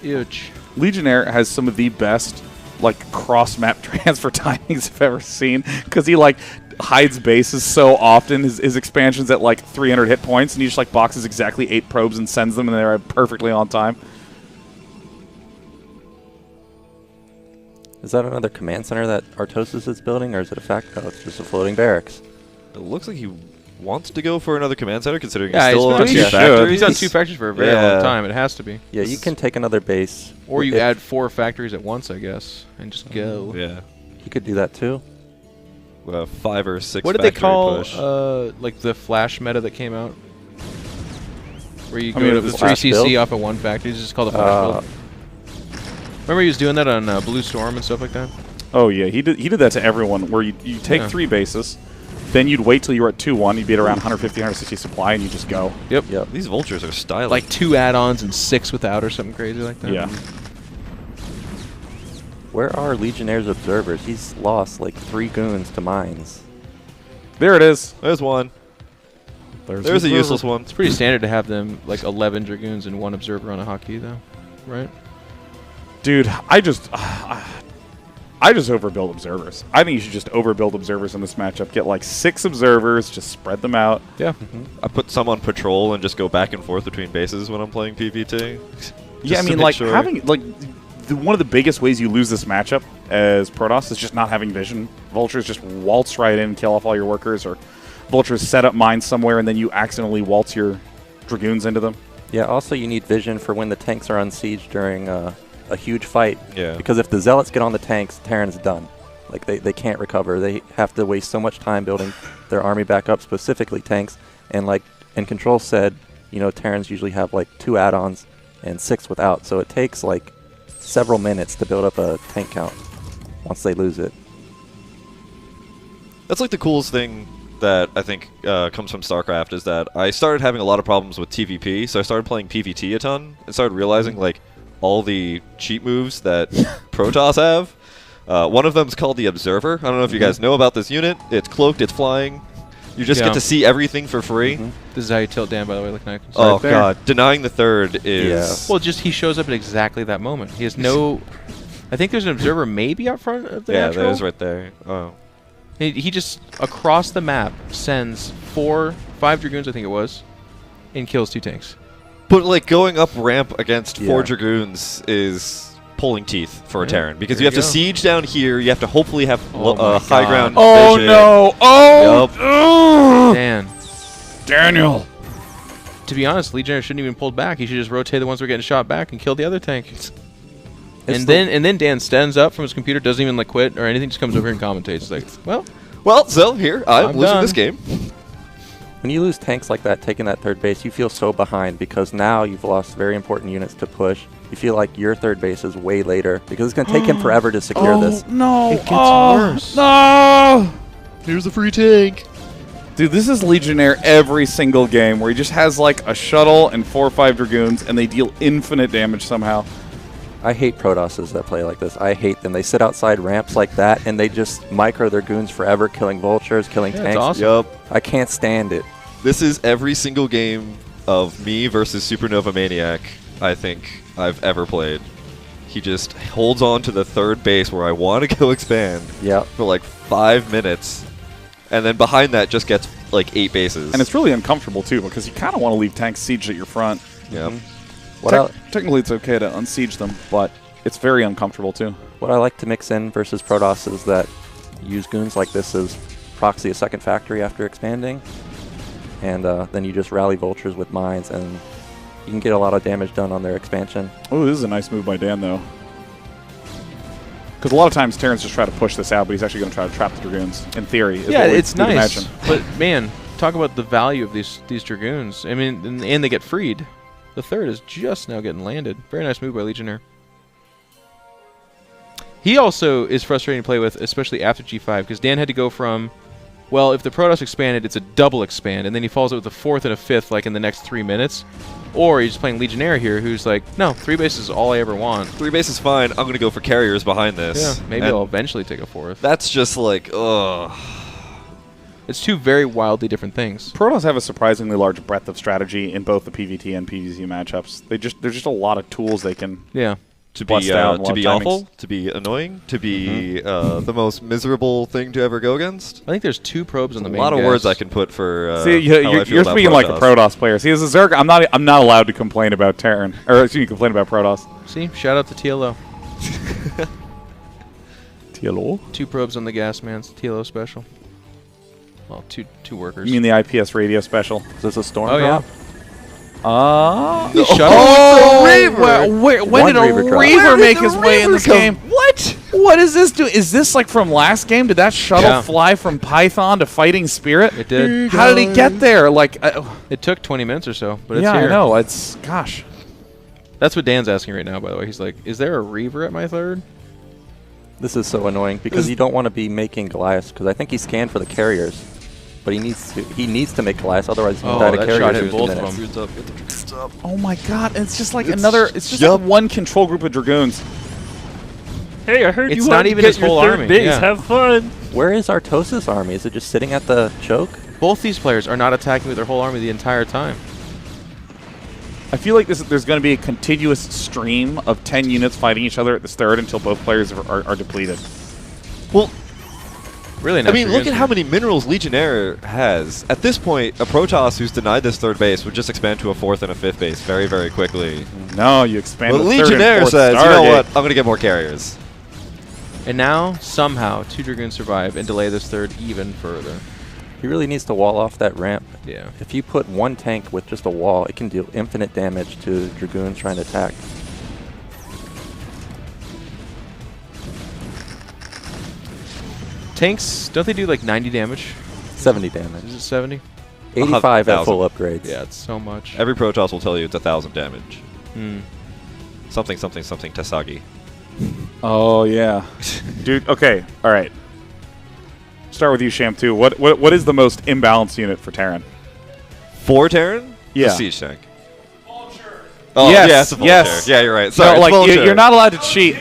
[SPEAKER 3] Huge.
[SPEAKER 1] Legionnaire has some of the best, like, cross-map transfer timings I've ever seen, because he, like, hides bases so often. His expansion's at, like, 300 hit points, and he just, like, boxes exactly 8 probes and sends them, and they're perfectly on time.
[SPEAKER 4] Is that another command center that Artosis is building, or is it a Oh, it's just a floating barracks.
[SPEAKER 2] It looks like he wants to go for another command center, considering
[SPEAKER 3] Yeah,
[SPEAKER 2] he's still on
[SPEAKER 3] he's
[SPEAKER 2] 2
[SPEAKER 3] done
[SPEAKER 2] factories.
[SPEAKER 3] He's done 2 factories for a very long time. It has to be.
[SPEAKER 4] Yeah, you can take another base.
[SPEAKER 3] Or you
[SPEAKER 4] if-
[SPEAKER 3] add 4 factories at once, I guess, and just go.
[SPEAKER 2] Yeah.
[SPEAKER 4] He could do that too.
[SPEAKER 2] 5 or 6
[SPEAKER 3] What did they
[SPEAKER 2] factory
[SPEAKER 3] call
[SPEAKER 2] push.
[SPEAKER 3] like the flash meta that came out? Where you
[SPEAKER 1] I
[SPEAKER 3] go
[SPEAKER 1] mean,
[SPEAKER 3] to
[SPEAKER 1] it
[SPEAKER 3] the
[SPEAKER 1] was
[SPEAKER 3] 3CC
[SPEAKER 4] build?
[SPEAKER 3] off of 1 factory. It's just called the flash build. Remember he was doing that on Blue Storm and stuff like that?
[SPEAKER 1] Oh, yeah, he did that to everyone, where you take 3 bases, then you'd wait till you were at 2-1, you'd be at around 150, 160 supply, and you just go.
[SPEAKER 3] Yep.
[SPEAKER 2] These vultures are stylish.
[SPEAKER 3] Like 2 add-ons and 6 without or something crazy like that.
[SPEAKER 1] Yeah.
[SPEAKER 4] Where are Legionnaire's observers? He's lost like 3 goons to mines.
[SPEAKER 1] There it is.
[SPEAKER 2] There's one.
[SPEAKER 1] There's
[SPEAKER 2] There's a
[SPEAKER 1] the
[SPEAKER 2] useless
[SPEAKER 1] observer.
[SPEAKER 2] one.
[SPEAKER 3] It's pretty standard to have them like 11 Dragoons and 1 Observer on a hotkey though, right?
[SPEAKER 1] Dude, I just overbuild observers. I think you should just overbuild observers in this matchup. Get like 6 observers, just spread them out.
[SPEAKER 3] Yeah.
[SPEAKER 2] I put some on patrol and just go back and forth between bases when I'm playing PvT.
[SPEAKER 1] Yeah, I
[SPEAKER 2] Just to
[SPEAKER 1] mean,
[SPEAKER 2] make
[SPEAKER 1] like,
[SPEAKER 2] sure.
[SPEAKER 1] having, like, one of the biggest ways you lose this matchup as Protoss is just not having vision. Vultures just waltz right in, kill off all your workers, or Vultures set up mines somewhere, and then you accidentally waltz your Dragoons into them.
[SPEAKER 4] Yeah, also you need vision for when the tanks are on siege during a huge fight.
[SPEAKER 2] Yeah.
[SPEAKER 4] Because if the Zealots get on the tanks, Terran's done. Like, they can't recover. They have to waste so much time building their army back up, specifically tanks. And, like, and Control said, you know, Terrans usually have, like, 2 add-ons and 6 without. So it takes, like, several minutes to build up a tank count once they lose it.
[SPEAKER 2] That's like the coolest thing that I think comes from Starcraft is that I started having a lot of problems with TvP, so I started playing PvT a ton and started realizing like all the cheat moves that Protoss have. One of them is called the Observer. I don't know if you guys know about this unit. It's cloaked, it's flying. You just get to see everything for free.
[SPEAKER 3] This is how you tilt Dan, by the way. Look nice.
[SPEAKER 2] Oh
[SPEAKER 1] there.
[SPEAKER 2] god, denying the third is
[SPEAKER 4] Yeah.
[SPEAKER 3] Well, just he shows up at exactly that moment. He has no. I think there's an observer maybe out front of the
[SPEAKER 2] yeah,
[SPEAKER 3] natural.
[SPEAKER 2] there's right there. Oh.
[SPEAKER 3] He just across the map sends 5 Dragoons, I think it was, and kills 2 tanks.
[SPEAKER 2] But like going up ramp against 4
[SPEAKER 4] Yeah.
[SPEAKER 2] Dragoons is pulling teeth for a
[SPEAKER 3] Yeah,
[SPEAKER 2] Terran because
[SPEAKER 3] there
[SPEAKER 2] you have
[SPEAKER 3] you
[SPEAKER 2] to
[SPEAKER 3] go.
[SPEAKER 2] siege down here. You have to hopefully have
[SPEAKER 3] Oh my
[SPEAKER 2] high
[SPEAKER 3] God.
[SPEAKER 2] ground.
[SPEAKER 1] Oh,
[SPEAKER 2] vision.
[SPEAKER 1] no. Oh,
[SPEAKER 2] Yup.
[SPEAKER 1] oh,
[SPEAKER 3] Dan,
[SPEAKER 1] Daniel.
[SPEAKER 3] to be honest, Legionnaire shouldn't even pulled back. He should just rotate the ones that were getting shot back and kill the other tank. And then Dan stands up from his computer, doesn't even like quit or anything, just comes over here and commentates. Like,
[SPEAKER 2] well, so here I'm losing
[SPEAKER 3] done.
[SPEAKER 2] this game.
[SPEAKER 4] When you lose tanks like that, taking that third base, you feel so behind because now you've lost very important units to push. You feel like your third base is way later because it's going to take him forever to secure this.
[SPEAKER 1] No.
[SPEAKER 3] It gets worse.
[SPEAKER 1] No.
[SPEAKER 2] Here's a free tank.
[SPEAKER 1] Dude, this is Legionnaire every single game where he just has like a shuttle and 4 or 5 Dragoons and they deal infinite damage somehow.
[SPEAKER 4] I hate Protosses that play like this. I hate them. They sit outside ramps like that and they just micro their goons forever, killing vultures, killing tanks.
[SPEAKER 3] Awesome.
[SPEAKER 2] Yup.
[SPEAKER 4] I can't stand it.
[SPEAKER 2] This is every single game of me versus Supernova Maniac I think I've ever played. He just holds on to the third base where I want to go expand for like 5 minutes. And then behind that just gets like 8 bases.
[SPEAKER 1] And it's really uncomfortable too because you kind of want to leave tanks sieged at your front.
[SPEAKER 2] Yep.
[SPEAKER 1] Technically it's okay to unsiege them, but it's very uncomfortable too.
[SPEAKER 4] What I like to mix in versus Protoss is that use goons like this as proxy a second factory after expanding. And then you just rally vultures with mines and you can get a lot of damage done on their expansion.
[SPEAKER 1] Oh, this is a nice move by Dan though. Because a lot of times Terran's just try to push this out, but he's actually going to try to trap the Dragoons, in theory.
[SPEAKER 3] Yeah, it's nice. But, man, talk about the value of these Dragoons. I mean, and they get freed. The third is just now getting landed. Very nice move by Legionnaire. He also is frustrating to play with, especially after G5, because Dan had to go from, well, if the Protoss expanded, it's a double expand, and then he follows it with a 4th and a 5th, like, in the next 3 minutes. Or he's playing Legionnaire here, who's like, no, 3 bases is all I ever want.
[SPEAKER 2] 3 bases is fine. I'm going to go for carriers behind this.
[SPEAKER 3] Yeah, maybe I'll eventually take a 4th.
[SPEAKER 2] That's just like, ugh.
[SPEAKER 3] It's 2 very wildly different things.
[SPEAKER 1] Protoss have a surprisingly large breadth of strategy in both the PvT and PvZ matchups. There's just a lot of tools they can
[SPEAKER 2] to
[SPEAKER 1] bust
[SPEAKER 2] be
[SPEAKER 1] down.
[SPEAKER 2] to be awful, to be annoying, to be the most miserable thing to ever go against.
[SPEAKER 3] I think there's 2 probes on the main
[SPEAKER 2] A lot of
[SPEAKER 3] gas.
[SPEAKER 2] words I can put for.
[SPEAKER 1] See, you're speaking like a Protoss player. See, as a Zerg, I'm not allowed to complain about Terran, or excuse me, complain about Protoss.
[SPEAKER 3] See, shout out to TLO.
[SPEAKER 1] TLO?
[SPEAKER 3] 2 probes on the gas, man. It's TLO special. Well, two workers.
[SPEAKER 1] You mean the IPS radio special?
[SPEAKER 4] Is this a storm
[SPEAKER 3] Oh,
[SPEAKER 4] drop?
[SPEAKER 1] When did a Reaver make his way in this game?
[SPEAKER 2] What?
[SPEAKER 1] What is this do? Is this like from last game? Did that shuttle fly from Python to Fighting Spirit?
[SPEAKER 3] It did.
[SPEAKER 1] How did he get there? Like,
[SPEAKER 3] It took 20 minutes or so, but it's
[SPEAKER 1] yeah,
[SPEAKER 3] here.
[SPEAKER 1] I know. It's gosh.
[SPEAKER 3] That's what Dan's asking right now, by the way. He's like, is there a Reaver at my third?
[SPEAKER 4] This is so annoying because you don't want to be making Goliath because I think he scanned for the carriers. But he needs to make Goliath, otherwise he's going to die to
[SPEAKER 3] that shot
[SPEAKER 4] carriers
[SPEAKER 3] hit
[SPEAKER 4] in
[SPEAKER 3] both
[SPEAKER 4] minutes.
[SPEAKER 3] of them.
[SPEAKER 1] Oh my God! It's just like it's just like one control group of Dragoons.
[SPEAKER 5] Hey, I heard
[SPEAKER 3] It's
[SPEAKER 5] you
[SPEAKER 3] not
[SPEAKER 5] want to
[SPEAKER 3] even
[SPEAKER 5] get
[SPEAKER 3] his
[SPEAKER 5] your
[SPEAKER 3] whole
[SPEAKER 5] third
[SPEAKER 3] army,
[SPEAKER 5] base.
[SPEAKER 3] yeah.
[SPEAKER 5] Have fun.
[SPEAKER 4] Where is Artosis' army? Is it just sitting at the choke?
[SPEAKER 3] Both these players are not attacking with their whole army the entire time.
[SPEAKER 1] I feel like there's going to be a continuous stream of 10 units fighting each other at this third until both players are depleted.
[SPEAKER 2] Well,
[SPEAKER 3] Really nice.
[SPEAKER 2] I mean, look at how many minerals Legionnaire has. At this point, a Protoss who's denied this third base would just expand to a 4th and a 5th base very, very quickly.
[SPEAKER 1] No, you expand.
[SPEAKER 2] But
[SPEAKER 1] the third
[SPEAKER 2] Legionnaire
[SPEAKER 1] and fourth
[SPEAKER 2] says, you know
[SPEAKER 1] Stargate.
[SPEAKER 2] what? I'm going to get more carriers.
[SPEAKER 3] And now, somehow, 2 Dragoons survive and delay this third even further.
[SPEAKER 4] He really needs to wall off that ramp.
[SPEAKER 3] Yeah.
[SPEAKER 4] If you put one tank with just a wall, it can deal infinite damage to Dragoons trying to attack.
[SPEAKER 3] Tanks, don't they do like 90 damage?
[SPEAKER 4] 70 damage.
[SPEAKER 3] Is it 70?
[SPEAKER 4] 85 at
[SPEAKER 2] 1,000.
[SPEAKER 4] full upgrades.
[SPEAKER 3] Yeah, it's so much.
[SPEAKER 2] Every Protoss will tell you it's 1,000 damage.
[SPEAKER 3] Hmm.
[SPEAKER 2] Something, something, something, Tesagi.
[SPEAKER 1] Oh yeah, dude. Okay, all right. Start with you, Sham. Too. What is the most imbalanced unit for Terran?
[SPEAKER 2] For Terran?
[SPEAKER 1] Yeah.
[SPEAKER 2] The Siege Tank. Oh,
[SPEAKER 1] Yes,
[SPEAKER 2] yeah, it's a Vulture.
[SPEAKER 1] yes.
[SPEAKER 2] Yeah, you're right.
[SPEAKER 1] So
[SPEAKER 2] Sorry, it's
[SPEAKER 1] like
[SPEAKER 2] Vulture.
[SPEAKER 1] you're not allowed to cheat.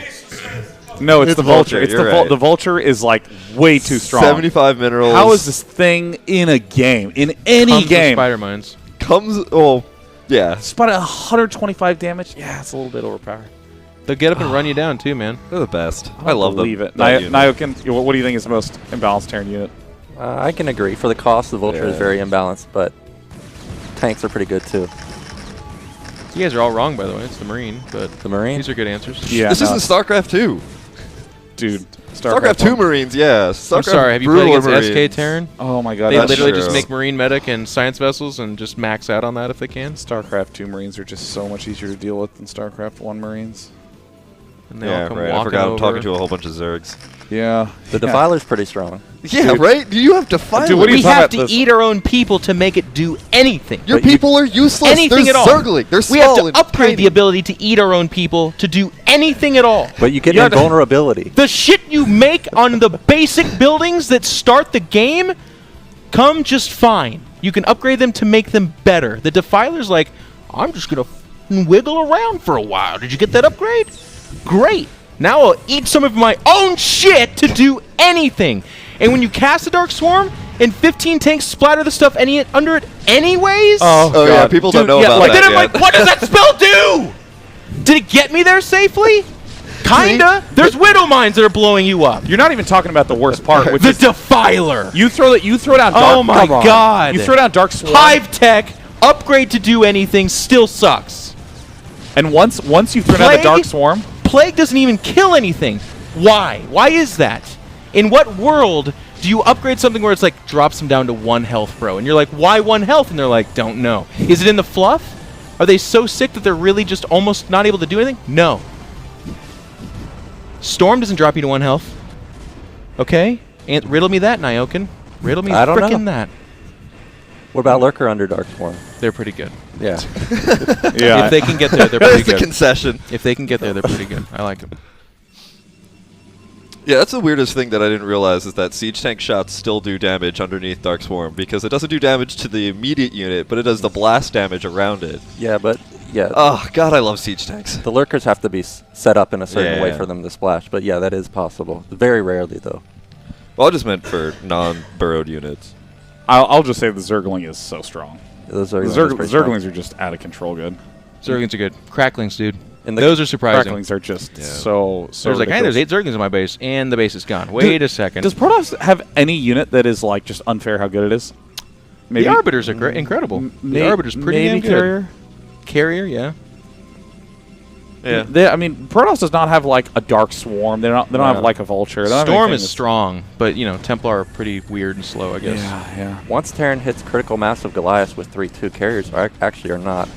[SPEAKER 1] No, it's the Vulture. It's
[SPEAKER 2] you're
[SPEAKER 1] the
[SPEAKER 2] right.
[SPEAKER 1] the Vulture is like way too strong.
[SPEAKER 2] 75 minerals.
[SPEAKER 1] How is this thing in a game? In any
[SPEAKER 3] Comes with
[SPEAKER 1] game?
[SPEAKER 3] spider mines.
[SPEAKER 2] Comes, oh, yeah.
[SPEAKER 1] It's about 125 damage. Yeah, it's a little bit overpowered.
[SPEAKER 3] They'll get up and run you down too, man.
[SPEAKER 2] They're the best.
[SPEAKER 1] I
[SPEAKER 2] love them.
[SPEAKER 1] believe it.
[SPEAKER 2] that unit.
[SPEAKER 1] Nyokin, what do you think is the most imbalanced Terran unit?
[SPEAKER 4] I can agree. For the cost, the Vulture is
[SPEAKER 2] Yeah.
[SPEAKER 4] very imbalanced, but tanks are pretty good too.
[SPEAKER 3] You guys are all wrong, by the way. It's the Marine, but
[SPEAKER 4] The Marine?
[SPEAKER 3] these are good answers.
[SPEAKER 1] Yeah,
[SPEAKER 2] This isn't StarCraft 2.
[SPEAKER 1] dude.
[SPEAKER 2] StarCraft 2
[SPEAKER 1] 1.
[SPEAKER 2] Marines, yeah.
[SPEAKER 3] I'm
[SPEAKER 2] StarCraft
[SPEAKER 3] sorry, have you played
[SPEAKER 2] Brutal
[SPEAKER 3] against
[SPEAKER 2] Marines.
[SPEAKER 3] SK Terran?
[SPEAKER 1] Oh my god,
[SPEAKER 3] They
[SPEAKER 1] that's
[SPEAKER 3] literally
[SPEAKER 2] true.
[SPEAKER 3] just make Marine Medic and Science Vessels and just max out on that if they can.
[SPEAKER 1] StarCraft 2 Marines are just so much easier to deal with than StarCraft 1 Marines.
[SPEAKER 3] And they
[SPEAKER 2] Yeah,
[SPEAKER 3] all come
[SPEAKER 2] right. I
[SPEAKER 3] walking
[SPEAKER 2] forgot I'm
[SPEAKER 3] over.
[SPEAKER 2] talking to a whole bunch of Zergs.
[SPEAKER 1] Yeah.
[SPEAKER 4] The Defiler's pretty strong.
[SPEAKER 2] Yeah,
[SPEAKER 1] Dude.
[SPEAKER 2] right? You have Defiler.
[SPEAKER 1] Dude, what are you
[SPEAKER 3] We
[SPEAKER 1] talking
[SPEAKER 3] have
[SPEAKER 1] about
[SPEAKER 3] to
[SPEAKER 1] this?
[SPEAKER 3] eat our own people to make it do anything.
[SPEAKER 2] Your
[SPEAKER 1] But you-
[SPEAKER 2] people are useless.
[SPEAKER 3] Anything
[SPEAKER 2] They're
[SPEAKER 3] at all.
[SPEAKER 2] Zergling. They're small
[SPEAKER 3] We have to
[SPEAKER 2] and
[SPEAKER 3] upgrade
[SPEAKER 2] tiny.
[SPEAKER 3] the ability to eat our own people to do anything at all.
[SPEAKER 4] But you get
[SPEAKER 1] You have to-
[SPEAKER 4] invulnerability.
[SPEAKER 3] The shit you make on the basic buildings that start the game come just fine. You can upgrade them to make them better. The Defiler's like, I'm just going to wiggle around for a while. Did you get that upgrade? Great. Now I'll eat some of my own shit to do anything. And when you cast a Dark Swarm and 15 tanks splatter the stuff under it anyways,
[SPEAKER 2] Oh, yeah, people don't know about
[SPEAKER 3] then
[SPEAKER 2] that
[SPEAKER 3] I'm like,
[SPEAKER 2] yet.
[SPEAKER 3] what does that spell do? Did it get me there safely? Kinda. There's widow mines that are blowing you up.
[SPEAKER 1] You're not even talking about the worst part, which
[SPEAKER 3] The
[SPEAKER 1] is
[SPEAKER 3] Defiler.
[SPEAKER 1] you throw down dark.
[SPEAKER 3] Oh my
[SPEAKER 1] come on.
[SPEAKER 3] God.
[SPEAKER 1] You throw down Dark Swarm.
[SPEAKER 3] Hive Tech, upgrade to do anything, still sucks.
[SPEAKER 1] And once you throw down the
[SPEAKER 3] Plague?
[SPEAKER 1] Dark Swarm,
[SPEAKER 3] Plague doesn't even kill anything. Why? Why is that? In what world do you upgrade something where it's like drops them down to 1 health, bro? And you're like, why 1 health? And they're like, don't know. Is it in the fluff? Are they so sick that they're really just almost not able to do anything? No. Storm doesn't drop you to 1 health. Okay? And riddle me that, Nyokin. Riddle me
[SPEAKER 4] I don't
[SPEAKER 3] frickin'
[SPEAKER 4] know.
[SPEAKER 3] that.
[SPEAKER 4] What about Lurker under Dark Swarm?
[SPEAKER 3] They're pretty good.
[SPEAKER 4] Yeah.
[SPEAKER 1] yeah.
[SPEAKER 3] If they can get there, they're
[SPEAKER 2] There's
[SPEAKER 3] pretty
[SPEAKER 2] the
[SPEAKER 3] good.
[SPEAKER 2] concession.
[SPEAKER 3] If they can get there, they're pretty good. I like them.
[SPEAKER 2] Yeah, that's the weirdest thing that I didn't realize is that siege tank shots still do damage underneath Dark Swarm because it doesn't do damage to the immediate unit, but it does the blast damage around it.
[SPEAKER 4] Yeah, but yeah,
[SPEAKER 2] Oh, God, I love siege tanks.
[SPEAKER 4] the Lurkers have to be set up in a certain way
[SPEAKER 2] Yeah.
[SPEAKER 4] for them to splash. But yeah, that is possible. Very rarely, though.
[SPEAKER 2] Well, I just meant for non-burrowed units.
[SPEAKER 1] I'll just say the Zergling is so strong.
[SPEAKER 4] Those
[SPEAKER 1] The
[SPEAKER 4] are
[SPEAKER 1] Zerglings are just out of control good.
[SPEAKER 3] Zerglings are good. Cracklings, dude.
[SPEAKER 4] And the-
[SPEAKER 3] Those are surprising.
[SPEAKER 1] Cracklings are just
[SPEAKER 2] Yeah.
[SPEAKER 1] so
[SPEAKER 3] There's like, hey, there's
[SPEAKER 1] ridiculous.
[SPEAKER 3] 8 Zerglings in my base, and the base is gone. Wait a second.
[SPEAKER 1] Does Protoss have any unit that is like just unfair how good it is?
[SPEAKER 3] the Arbiters are incredible. The Arbiter's pretty
[SPEAKER 1] Navy
[SPEAKER 3] damn good.
[SPEAKER 1] carrier.
[SPEAKER 3] Carrier, yeah.
[SPEAKER 2] Yeah.
[SPEAKER 1] I mean, Protoss does not have like a Dark Swarm. They don't have like a Vulture. They don't have
[SPEAKER 3] Storm
[SPEAKER 1] anything
[SPEAKER 3] is
[SPEAKER 1] that's-
[SPEAKER 3] strong, but you know, Templar are pretty weird and slow, I guess.
[SPEAKER 1] Yeah.
[SPEAKER 4] Once Terran hits critical mass of Goliath with 3/2 carriers, actually are not.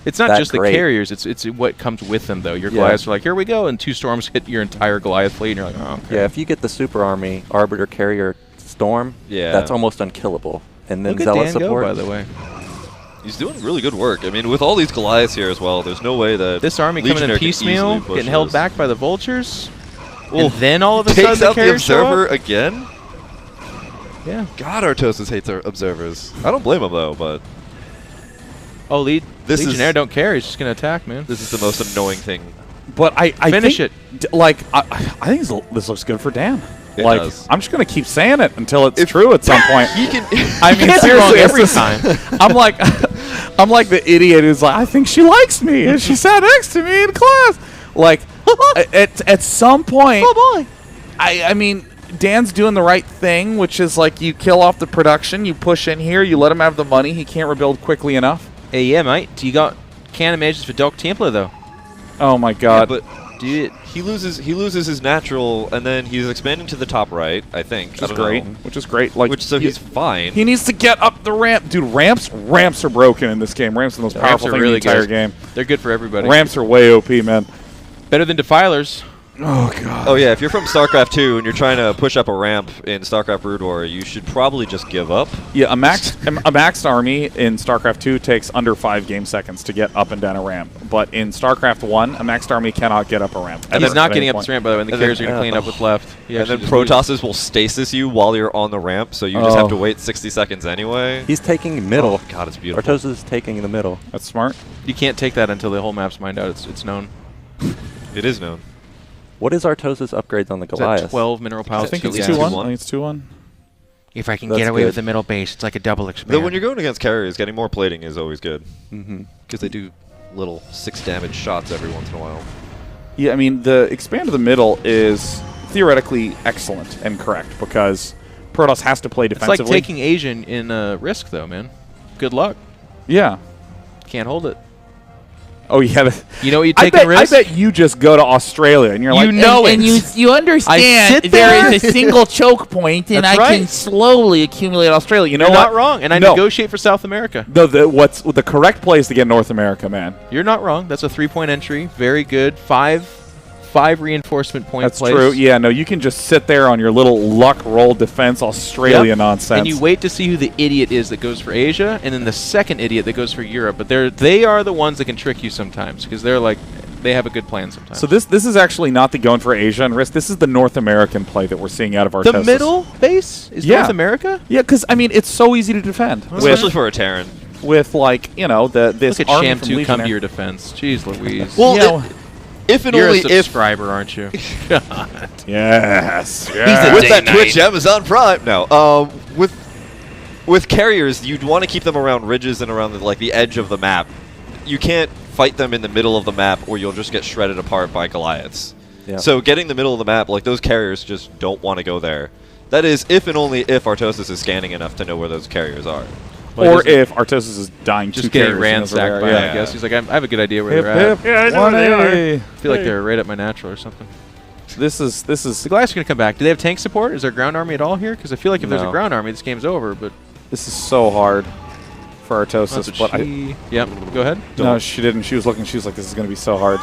[SPEAKER 3] It's not
[SPEAKER 4] That
[SPEAKER 3] just
[SPEAKER 4] great.
[SPEAKER 3] the carriers; it's what comes with them, though. Your
[SPEAKER 4] Yeah.
[SPEAKER 3] Goliaths are like, here we go, and 2 storms hit your entire Goliath fleet, and you're like, oh, okay.
[SPEAKER 4] Yeah, if you get the super army, Arbiter, Carrier, Storm,
[SPEAKER 2] Yeah.
[SPEAKER 4] that's almost unkillable. And then
[SPEAKER 3] Look at
[SPEAKER 4] Zealot
[SPEAKER 3] Dan
[SPEAKER 4] support.
[SPEAKER 3] go, by the way.
[SPEAKER 2] He's doing really good work. I mean, with all these Goliaths here as well, there's no way that
[SPEAKER 3] This army coming in
[SPEAKER 2] Legionnaire can
[SPEAKER 3] piecemeal,
[SPEAKER 2] easily push
[SPEAKER 3] getting held
[SPEAKER 2] this.
[SPEAKER 3] back by the vultures,
[SPEAKER 2] Well,
[SPEAKER 3] and then all of a
[SPEAKER 2] takes
[SPEAKER 3] sudden the
[SPEAKER 2] out the
[SPEAKER 3] carriers show
[SPEAKER 2] observer
[SPEAKER 3] up?
[SPEAKER 2] again.
[SPEAKER 3] Yeah.
[SPEAKER 2] God, Artosis hates our observers. I don't blame him though, but
[SPEAKER 3] Oh,
[SPEAKER 2] This is-
[SPEAKER 3] Legionnaire don't care. He's just gonna attack, man.
[SPEAKER 2] this is the most annoying thing.
[SPEAKER 1] But I
[SPEAKER 3] Finish
[SPEAKER 1] think, I think this looks good for Dan.
[SPEAKER 2] It
[SPEAKER 1] like
[SPEAKER 2] does.
[SPEAKER 1] I'm just gonna keep saying it until it's true at some point.
[SPEAKER 2] He can.
[SPEAKER 1] I mean,
[SPEAKER 3] Can't be wrong
[SPEAKER 1] seriously, it's
[SPEAKER 3] every
[SPEAKER 1] just-
[SPEAKER 3] time.
[SPEAKER 1] I'm like the idiot who's like, I think she likes me, and she sat next to me in class. Like, at some point,
[SPEAKER 3] Oh boy.
[SPEAKER 1] I mean, Dan's doing the right thing, which is like you kill off the production, you push in here, you let him have the money. He can't rebuild quickly enough.
[SPEAKER 3] Hey, yeah, mate. You got cannon mages for Dark Templar though.
[SPEAKER 1] Oh my
[SPEAKER 2] Yeah,
[SPEAKER 1] God!
[SPEAKER 2] but
[SPEAKER 3] Dude,
[SPEAKER 2] he loses his natural, and then he's expanding to the top right. I think.
[SPEAKER 1] which
[SPEAKER 2] I
[SPEAKER 1] is
[SPEAKER 2] don't
[SPEAKER 1] great.
[SPEAKER 2] know.
[SPEAKER 1] Which is great. Like,
[SPEAKER 2] Which so he's fine.
[SPEAKER 1] he needs to get up the ramp, dude. Ramps are broken in this game. Ramps are the most
[SPEAKER 3] Ramps
[SPEAKER 1] powerful
[SPEAKER 3] are
[SPEAKER 1] thing
[SPEAKER 3] really
[SPEAKER 1] in the entire
[SPEAKER 3] good.
[SPEAKER 1] game.
[SPEAKER 3] they're good for everybody.
[SPEAKER 1] Ramps are way OP, man.
[SPEAKER 3] Better than Defilers.
[SPEAKER 1] Oh God.
[SPEAKER 2] Oh yeah, if you're from StarCraft 2 and you're trying to push up a ramp in StarCraft Brood War, you should probably just give up.
[SPEAKER 1] Yeah, a maxed army in StarCraft 2 takes under 5 game seconds to get up and down a ramp. But in StarCraft 1, a maxed army cannot get up a ramp.
[SPEAKER 3] And he's
[SPEAKER 1] ever,
[SPEAKER 3] not
[SPEAKER 1] at
[SPEAKER 3] getting
[SPEAKER 1] any
[SPEAKER 3] up
[SPEAKER 1] point.
[SPEAKER 3] this ramp, by the way, and the
[SPEAKER 2] And
[SPEAKER 3] carriers
[SPEAKER 2] then-
[SPEAKER 3] are going to clean up with left. He
[SPEAKER 2] And then
[SPEAKER 3] actually just leaves.
[SPEAKER 2] Protosses will stasis you while you're on the ramp, so you just have to
[SPEAKER 1] Oh.
[SPEAKER 2] wait 60 seconds anyway.
[SPEAKER 4] He's taking middle.
[SPEAKER 2] Oh, God, it's beautiful.
[SPEAKER 4] Artosis is taking the middle.
[SPEAKER 1] That's smart.
[SPEAKER 3] You can't take that until the whole map's mined out. It's known.
[SPEAKER 2] It is known.
[SPEAKER 4] What is Artosis upgrades on the
[SPEAKER 3] It's at
[SPEAKER 4] Goliath?
[SPEAKER 3] 12 mineral
[SPEAKER 1] I
[SPEAKER 3] palace.
[SPEAKER 1] think
[SPEAKER 2] at
[SPEAKER 1] it's
[SPEAKER 2] least
[SPEAKER 1] 2-1.
[SPEAKER 2] 2-1.
[SPEAKER 1] I think it's 2-1.
[SPEAKER 3] If I can
[SPEAKER 4] That's
[SPEAKER 3] get away
[SPEAKER 4] good.
[SPEAKER 3] with the middle base, it's like a double expand.
[SPEAKER 2] Though when you're going against carriers, getting more plating is always good.
[SPEAKER 4] Mm-hmm.
[SPEAKER 2] Because they do little 6 damage shots every once in a while.
[SPEAKER 1] Yeah, I mean, the expand to the middle is theoretically excellent and correct because Protoss has to play
[SPEAKER 3] It's
[SPEAKER 1] defensively.
[SPEAKER 3] like taking Asian in Risk, though, man. Good luck.
[SPEAKER 1] Yeah.
[SPEAKER 3] Can't hold it.
[SPEAKER 1] Oh yeah.
[SPEAKER 3] You know what you
[SPEAKER 1] I
[SPEAKER 3] take a risk?
[SPEAKER 1] bet you just go to Australia and you're like,
[SPEAKER 6] and you understand
[SPEAKER 3] sit
[SPEAKER 6] there is a single choke point, and
[SPEAKER 3] That's
[SPEAKER 6] I
[SPEAKER 3] right.
[SPEAKER 6] can slowly accumulate Australia.
[SPEAKER 1] You know
[SPEAKER 3] You're
[SPEAKER 1] what?
[SPEAKER 3] not wrong, and I
[SPEAKER 1] No.
[SPEAKER 3] negotiate for South America.
[SPEAKER 1] No, what's the correct place to get North America, man?
[SPEAKER 3] You're not wrong. That's a 3-point entry. Very good. Five reinforcement point
[SPEAKER 1] That's
[SPEAKER 3] place.
[SPEAKER 1] true. Yeah, no, you can just sit there on your little luck roll defense Australia
[SPEAKER 3] Yep.
[SPEAKER 1] nonsense.
[SPEAKER 3] And you wait to see who the idiot is that goes for Asia, and then the second idiot that goes for Europe. But they are the ones that can trick you sometimes, because they have a good plan sometimes.
[SPEAKER 1] So this is actually not the going for Asia and risk. This is the North American play that we're seeing out of ARTOSIS.
[SPEAKER 3] the middle base is
[SPEAKER 1] Yeah.
[SPEAKER 3] North America?
[SPEAKER 1] Yeah, because I mean it's so easy to defend
[SPEAKER 2] Especially for a Terran.
[SPEAKER 1] with like this
[SPEAKER 3] Look at
[SPEAKER 1] army
[SPEAKER 3] Sham
[SPEAKER 1] from
[SPEAKER 3] 2 come
[SPEAKER 1] Legionnaire.
[SPEAKER 3] to your defense. Jeez Louise.
[SPEAKER 2] Well,
[SPEAKER 1] You know-
[SPEAKER 2] if and
[SPEAKER 3] You're
[SPEAKER 2] only
[SPEAKER 3] a
[SPEAKER 2] if
[SPEAKER 3] subscriber, aren't you?
[SPEAKER 1] Yes.
[SPEAKER 6] a
[SPEAKER 2] with
[SPEAKER 6] day
[SPEAKER 2] that
[SPEAKER 6] night.
[SPEAKER 2] Twitch Amazon Prime. No, with carriers, you'd want to keep them around ridges and around the edge of the map. You can't fight them in the middle of the map, or you'll just get shredded apart by Goliaths.
[SPEAKER 4] Yeah.
[SPEAKER 2] So getting the middle of the map, like those carriers, just don't want to go there. That is, if and only if ARTOSIS is scanning enough to know where those carriers are.
[SPEAKER 3] Well,
[SPEAKER 1] Or
[SPEAKER 3] he doesn't-
[SPEAKER 1] if ARTOSIS is dying
[SPEAKER 3] just
[SPEAKER 1] two
[SPEAKER 3] getting
[SPEAKER 1] carriers in
[SPEAKER 3] ransacked by
[SPEAKER 1] yeah.
[SPEAKER 3] it, I guess. He's like, I have a good idea where
[SPEAKER 1] Hip,
[SPEAKER 3] they're at.
[SPEAKER 1] hip,
[SPEAKER 5] Yeah, I know where they
[SPEAKER 1] 1A.
[SPEAKER 3] I feel like they're right at my natural or something.
[SPEAKER 1] This is
[SPEAKER 3] The Goliaths are going to come back. Do they have tank support? Is there ground army at all here? Because I feel like if there's a
[SPEAKER 4] No.
[SPEAKER 3] ground army, this game's over. But
[SPEAKER 1] this is so hard for
[SPEAKER 3] that's
[SPEAKER 1] ARTOSIS.
[SPEAKER 3] what
[SPEAKER 1] But
[SPEAKER 3] she... Yep, go ahead.
[SPEAKER 1] no, she didn't. She was looking. She was like, "This is going to be so hard."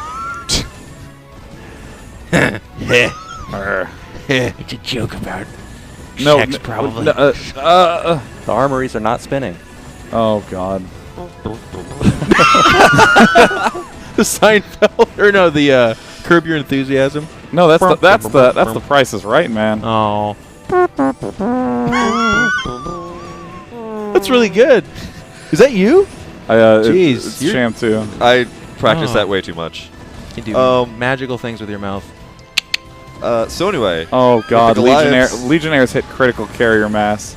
[SPEAKER 6] It's a joke about
[SPEAKER 1] No,
[SPEAKER 6] sex, probably.
[SPEAKER 4] The armories are not spinning.
[SPEAKER 1] oh God.
[SPEAKER 3] The Seinfeld, or no, the Curb Your Enthusiasm.
[SPEAKER 1] No, that's the Price is Right, man.
[SPEAKER 3] Oh, that's really good. Is that you? Jeez,
[SPEAKER 1] it's
[SPEAKER 3] you're-
[SPEAKER 1] Sham too.
[SPEAKER 2] I practice
[SPEAKER 3] Oh.
[SPEAKER 2] that way too much.
[SPEAKER 3] You do magical things with your mouth.
[SPEAKER 2] So anyway,
[SPEAKER 1] Oh God,
[SPEAKER 2] the Goliaths-
[SPEAKER 1] Legionnaires hit critical carrier mass.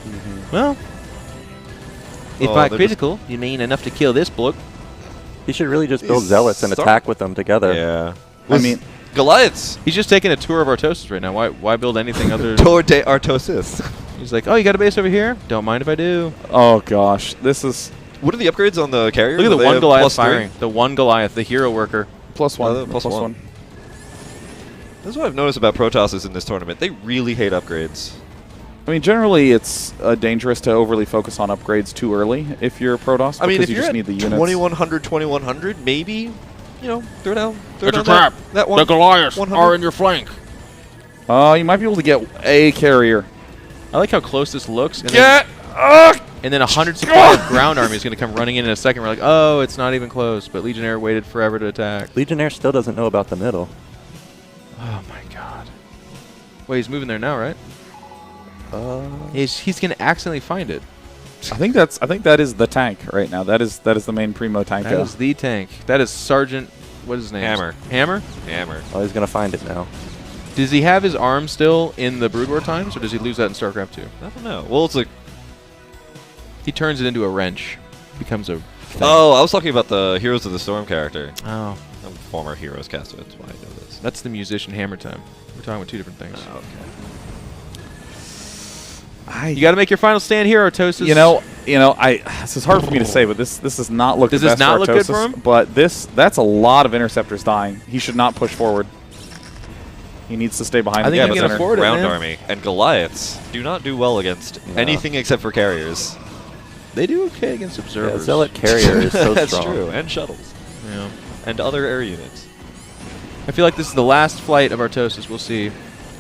[SPEAKER 3] Well, if
[SPEAKER 2] Oh,
[SPEAKER 3] by
[SPEAKER 2] they're
[SPEAKER 3] critical you mean enough to kill this bloke.
[SPEAKER 4] You should really just build
[SPEAKER 2] He's
[SPEAKER 4] zealots and
[SPEAKER 2] start-
[SPEAKER 4] attack with them together.
[SPEAKER 2] yeah.
[SPEAKER 1] I mean,
[SPEAKER 2] Goliaths.
[SPEAKER 3] He's just taking a tour of ARTOSIS right now. Why build anything other?
[SPEAKER 2] Tour de Artosis.
[SPEAKER 3] He's like, oh, you got a base over here? Don't mind if I do.
[SPEAKER 1] oh gosh, this is
[SPEAKER 2] What are the upgrades on the carrier?
[SPEAKER 3] Look at
[SPEAKER 2] Do
[SPEAKER 3] the
[SPEAKER 2] they
[SPEAKER 3] one
[SPEAKER 2] have
[SPEAKER 3] Goliath
[SPEAKER 2] +3?
[SPEAKER 3] firing. The one Goliath, the hero worker.
[SPEAKER 1] plus one.
[SPEAKER 2] Oh, plus one. That's what I've noticed about Protosses in this tournament. They really hate upgrades.
[SPEAKER 1] I mean, generally, it's dangerous to overly focus on upgrades too early if you're a Protoss.
[SPEAKER 2] I mean,
[SPEAKER 1] because
[SPEAKER 2] if
[SPEAKER 1] you
[SPEAKER 2] you're
[SPEAKER 1] just
[SPEAKER 2] at
[SPEAKER 1] need the units.
[SPEAKER 2] 2100, maybe, throw down
[SPEAKER 5] That's a
[SPEAKER 2] that,
[SPEAKER 5] trap.
[SPEAKER 2] that one.
[SPEAKER 5] The Goliaths
[SPEAKER 2] 100.
[SPEAKER 5] are in your flank.
[SPEAKER 1] You might be able to get a carrier.
[SPEAKER 3] I like how close this looks. And
[SPEAKER 1] Get
[SPEAKER 3] then 100 supply of ground army is going to come running in a second. We're like, oh, it's not even close. But Legionnaire waited forever to attack.
[SPEAKER 4] Legionnaire still doesn't know about the middle.
[SPEAKER 3] Oh my god. Wait, he's moving there now, right? He's going to accidentally find it.
[SPEAKER 1] I think that is the tank right now. That is the main primo tank.
[SPEAKER 3] That is the tank. That is Sergeant. What is his name?
[SPEAKER 2] Hammer.
[SPEAKER 3] Hammer?
[SPEAKER 2] Hammer.
[SPEAKER 4] Oh, he's going to find it now.
[SPEAKER 3] Does he have his arm still in the Brood War times, or does he lose that in StarCraft 2?
[SPEAKER 2] I don't know. Well, it's like.
[SPEAKER 3] He turns it into a wrench. Becomes a thing.
[SPEAKER 2] Oh, I was talking about the Heroes of the Storm character.
[SPEAKER 3] Oh.
[SPEAKER 2] I'm a former Heroes caster. That's why I know this.
[SPEAKER 3] That's the musician Hammer time. We're talking about two different things.
[SPEAKER 2] Okay.
[SPEAKER 3] You got to make your final stand here, ARTOSIS.
[SPEAKER 1] This is hard for me to say, but this does not look.
[SPEAKER 3] Does
[SPEAKER 1] the
[SPEAKER 3] this
[SPEAKER 1] best
[SPEAKER 3] not
[SPEAKER 1] for
[SPEAKER 3] look good for
[SPEAKER 1] ARTOSIS,
[SPEAKER 3] him?
[SPEAKER 1] But that's a lot of interceptors dying. He should not push forward. He needs to stay behind
[SPEAKER 3] I
[SPEAKER 1] the
[SPEAKER 3] think
[SPEAKER 1] gap
[SPEAKER 3] he can
[SPEAKER 1] center.
[SPEAKER 3] afford it,
[SPEAKER 2] Ground
[SPEAKER 3] man.
[SPEAKER 2] army and Goliaths do not do well against anything except for carriers.
[SPEAKER 3] They do okay against
[SPEAKER 4] Yeah,
[SPEAKER 3] observers.
[SPEAKER 4] Zealot carrier is so
[SPEAKER 2] That's
[SPEAKER 4] strong.
[SPEAKER 2] true. And shuttles.
[SPEAKER 3] Yeah.
[SPEAKER 2] And other air units.
[SPEAKER 3] I feel like this is the last flight of ARTOSIS. We'll see.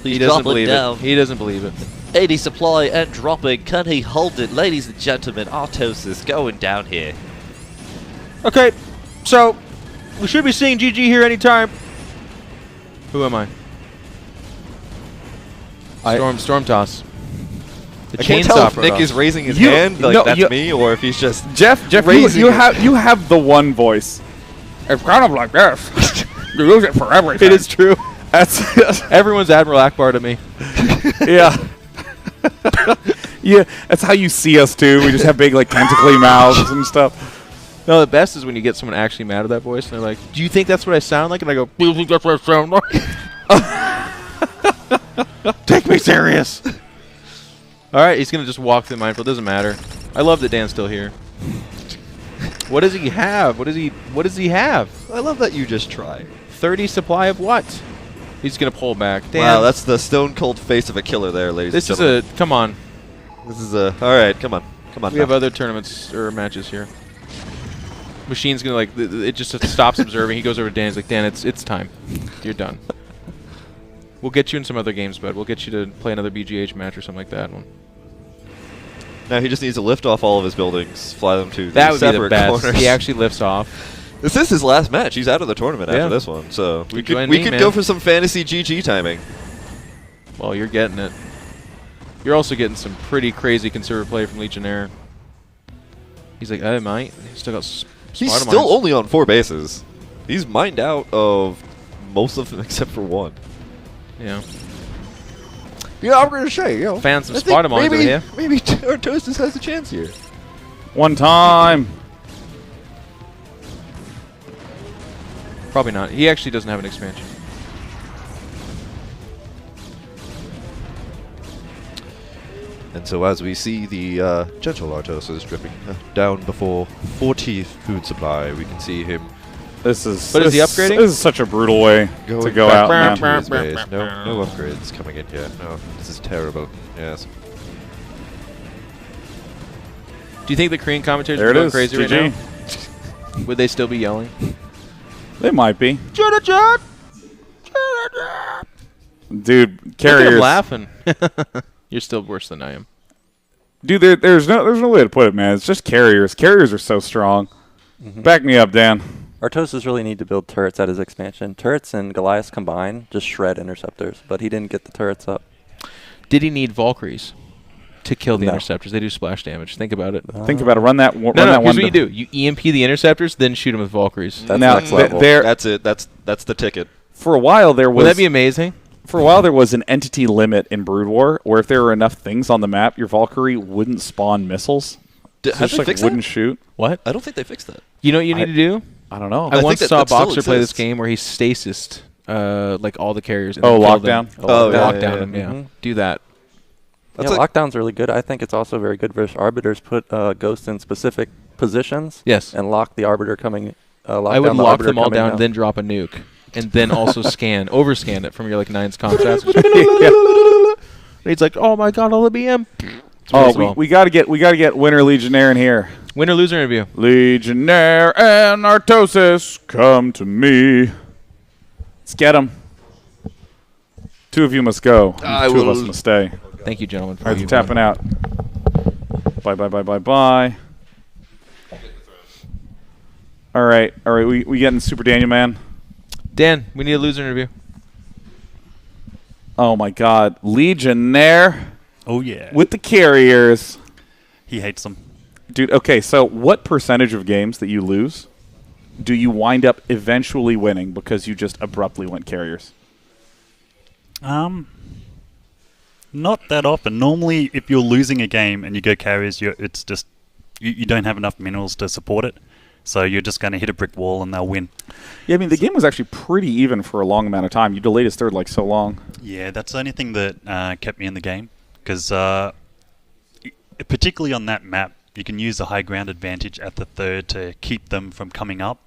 [SPEAKER 2] He's
[SPEAKER 3] He doesn't
[SPEAKER 2] dropping
[SPEAKER 3] believe
[SPEAKER 2] down.
[SPEAKER 3] it. He doesn't believe it.
[SPEAKER 2] 80 supply and dropping. Can he hold it? Ladies and gentlemen, ARTOSIS going down here.
[SPEAKER 3] Okay, so we should be seeing GG here anytime. Who am I? Storm Toss. The
[SPEAKER 2] I can't
[SPEAKER 3] chainsaw
[SPEAKER 2] tell if Nick
[SPEAKER 3] Protoss.
[SPEAKER 2] is raising his
[SPEAKER 1] You-
[SPEAKER 2] hand like
[SPEAKER 1] no,
[SPEAKER 2] that's
[SPEAKER 1] you-
[SPEAKER 2] me, or if he's just
[SPEAKER 1] Jeff,
[SPEAKER 2] raising
[SPEAKER 1] you
[SPEAKER 2] it.
[SPEAKER 1] have the one voice. It's kind of like this. You use it for everything.
[SPEAKER 3] It is true.
[SPEAKER 1] That's
[SPEAKER 3] Everyone's Admiral Akbar to me.
[SPEAKER 1] yeah. Yeah, that's how you see us too. We just have big like tentacly mouths and stuff.
[SPEAKER 3] No, the best is when you get someone actually mad at that voice, and they're like, "Do you think that's what I sound like?" And I go, "Do you think that's what I sound like?" Take me serious. All right, he's gonna just walk through the minefield. Doesn't matter. I love that Dan's still here. What does he have? What does he have?
[SPEAKER 2] I love that you just try.
[SPEAKER 3] 30 supply of what? He's gonna pull back. Damn.
[SPEAKER 2] Wow, that's the stone cold face of a killer there, ladies
[SPEAKER 3] This
[SPEAKER 2] and
[SPEAKER 3] is
[SPEAKER 2] gentlemen.
[SPEAKER 3] a. Come on.
[SPEAKER 2] This is a. All right, come on. Come on.
[SPEAKER 3] We have other tournaments or matches here. Machine's gonna like. It just stops observing. He goes over to Dan. He's like, Dan, it's time. You're done. We'll get you in some other games, bud. We'll get you to play another BGH match or something like that.
[SPEAKER 2] Now he just needs to lift off all of his buildings, fly them to
[SPEAKER 3] That
[SPEAKER 2] the
[SPEAKER 3] would be the
[SPEAKER 2] separate
[SPEAKER 3] best.
[SPEAKER 2] corners.
[SPEAKER 3] He actually lifts off.
[SPEAKER 2] This is his last match. He's out of the tournament
[SPEAKER 3] Yeah.
[SPEAKER 2] after this one, so we
[SPEAKER 3] Join
[SPEAKER 2] could
[SPEAKER 3] me, man.
[SPEAKER 2] go for some fantasy GG timing.
[SPEAKER 3] Well, you're getting it. You're also getting some pretty crazy conservative play from Legionnaire. He's like, I might. He's still got.
[SPEAKER 2] He's
[SPEAKER 3] Spider
[SPEAKER 2] still
[SPEAKER 3] mines.
[SPEAKER 2] only on 4 bases. He's mined out of most of them except for 1.
[SPEAKER 3] Yeah.
[SPEAKER 2] Yeah, I'm gonna say, you know.
[SPEAKER 3] Found some
[SPEAKER 2] I think
[SPEAKER 3] spider mines over here.
[SPEAKER 2] Maybe ARTOSIS has a chance here.
[SPEAKER 1] One time.
[SPEAKER 3] Probably not. He actually doesn't have an expansion.
[SPEAKER 2] And so as we see the gentle ARTOSIS dripping down before 40th food supply, we can see him
[SPEAKER 1] This is.
[SPEAKER 3] But is he
[SPEAKER 1] this-
[SPEAKER 3] upgrading?
[SPEAKER 1] This is such a brutal way to go
[SPEAKER 2] back
[SPEAKER 1] out, man.
[SPEAKER 2] into his base. No upgrades coming in yet. No, this is terrible. Yes.
[SPEAKER 3] Do you think the Korean commentators
[SPEAKER 1] There
[SPEAKER 3] are
[SPEAKER 1] it
[SPEAKER 3] going
[SPEAKER 1] is.
[SPEAKER 3] crazy right
[SPEAKER 1] GG.
[SPEAKER 3] now? Would they still be yelling?
[SPEAKER 1] They might be. Dude,
[SPEAKER 3] Look at
[SPEAKER 1] carriers.
[SPEAKER 3] him laughing. You're still worse than I am.
[SPEAKER 1] Dude, there's no way to put it, man. It's just carriers. Carriers are so strong. Back me up, Dan.
[SPEAKER 4] Artosis really need to build turrets at his expansion. Turrets and Goliaths combined just shred interceptors, but he didn't get the turrets up.
[SPEAKER 3] Did he need Valkyries to kill the
[SPEAKER 4] No.
[SPEAKER 3] interceptors? They do splash damage. Think about it.
[SPEAKER 1] Think about it. Run that. Run
[SPEAKER 3] No,
[SPEAKER 1] that
[SPEAKER 3] here's
[SPEAKER 1] one.
[SPEAKER 3] what you do. You EMP the interceptors, then shoot them with Valkyries.
[SPEAKER 4] That's
[SPEAKER 1] Now,
[SPEAKER 4] next level.
[SPEAKER 2] That's it. That's the ticket.
[SPEAKER 1] For a while there was.
[SPEAKER 3] Would that be amazing?
[SPEAKER 1] For a while there was an entity limit in Brood War, where if there were enough things on the map, your Valkyrie wouldn't spawn missiles. So
[SPEAKER 2] Has
[SPEAKER 1] just
[SPEAKER 2] they
[SPEAKER 1] like
[SPEAKER 2] fixed
[SPEAKER 1] wouldn't
[SPEAKER 2] that?
[SPEAKER 1] shoot.
[SPEAKER 3] What?
[SPEAKER 2] I don't think they fixed that.
[SPEAKER 3] You know what you need to do?
[SPEAKER 1] I don't know.
[SPEAKER 3] I
[SPEAKER 2] think
[SPEAKER 3] once
[SPEAKER 2] that-
[SPEAKER 3] saw
[SPEAKER 2] that still
[SPEAKER 3] Boxer play this
[SPEAKER 2] exists.
[SPEAKER 3] game where he stasised like all the carriers. And
[SPEAKER 1] Oh,
[SPEAKER 3] then killed them.
[SPEAKER 1] lockdown?
[SPEAKER 2] Oh, yeah,
[SPEAKER 3] lockdown
[SPEAKER 2] yeah, yeah.
[SPEAKER 3] them. Yeah,
[SPEAKER 4] Mhm.
[SPEAKER 3] do that.
[SPEAKER 2] That's
[SPEAKER 4] yeah,
[SPEAKER 2] like-
[SPEAKER 4] lockdown's really good. I think it's also very good versus arbiters. Put Ghost in specific positions.
[SPEAKER 3] Yes.
[SPEAKER 4] And lock the arbiter coming. Lock
[SPEAKER 3] I would
[SPEAKER 4] down the
[SPEAKER 3] lock
[SPEAKER 4] arbiter
[SPEAKER 3] them all
[SPEAKER 4] coming
[SPEAKER 3] down, then drop a nuke, and then also overscan it from your like 9's contrast. And he's like, "Oh my god, all the BM."
[SPEAKER 1] Oh, we gotta get Winter Legionnaire in here.
[SPEAKER 3] Win or loser interview.
[SPEAKER 1] Legionnaire and Artosis, come to me. Let's get them. 2 of you must go.
[SPEAKER 2] I
[SPEAKER 1] 2 of
[SPEAKER 2] will-
[SPEAKER 1] us must stay.
[SPEAKER 3] Thank you, gentlemen. For
[SPEAKER 1] All right,
[SPEAKER 3] you
[SPEAKER 1] tapping out. Bye, bye, bye, bye, bye. All right. We getting Super Daniel, man.
[SPEAKER 3] Dan, we need a loser interview.
[SPEAKER 1] Oh my God, Legionnaire
[SPEAKER 5] Oh, yeah.
[SPEAKER 1] with the carriers,
[SPEAKER 5] He hates them.
[SPEAKER 1] dude. Okay, so what percentage of games that you lose do you wind up eventually winning because you just abruptly went carriers?
[SPEAKER 5] Not that often. Normally, if you're losing a game and you go carriers, it's just you don't have enough minerals to support it. So you're just going to hit a brick wall and they'll win.
[SPEAKER 1] Yeah, I mean the game was actually pretty even for a long amount of time. You delayed his third like so long.
[SPEAKER 5] Yeah, that's the only thing that kept me in the game. Because particularly on that map, you can use the high ground advantage at the third to keep them from coming up.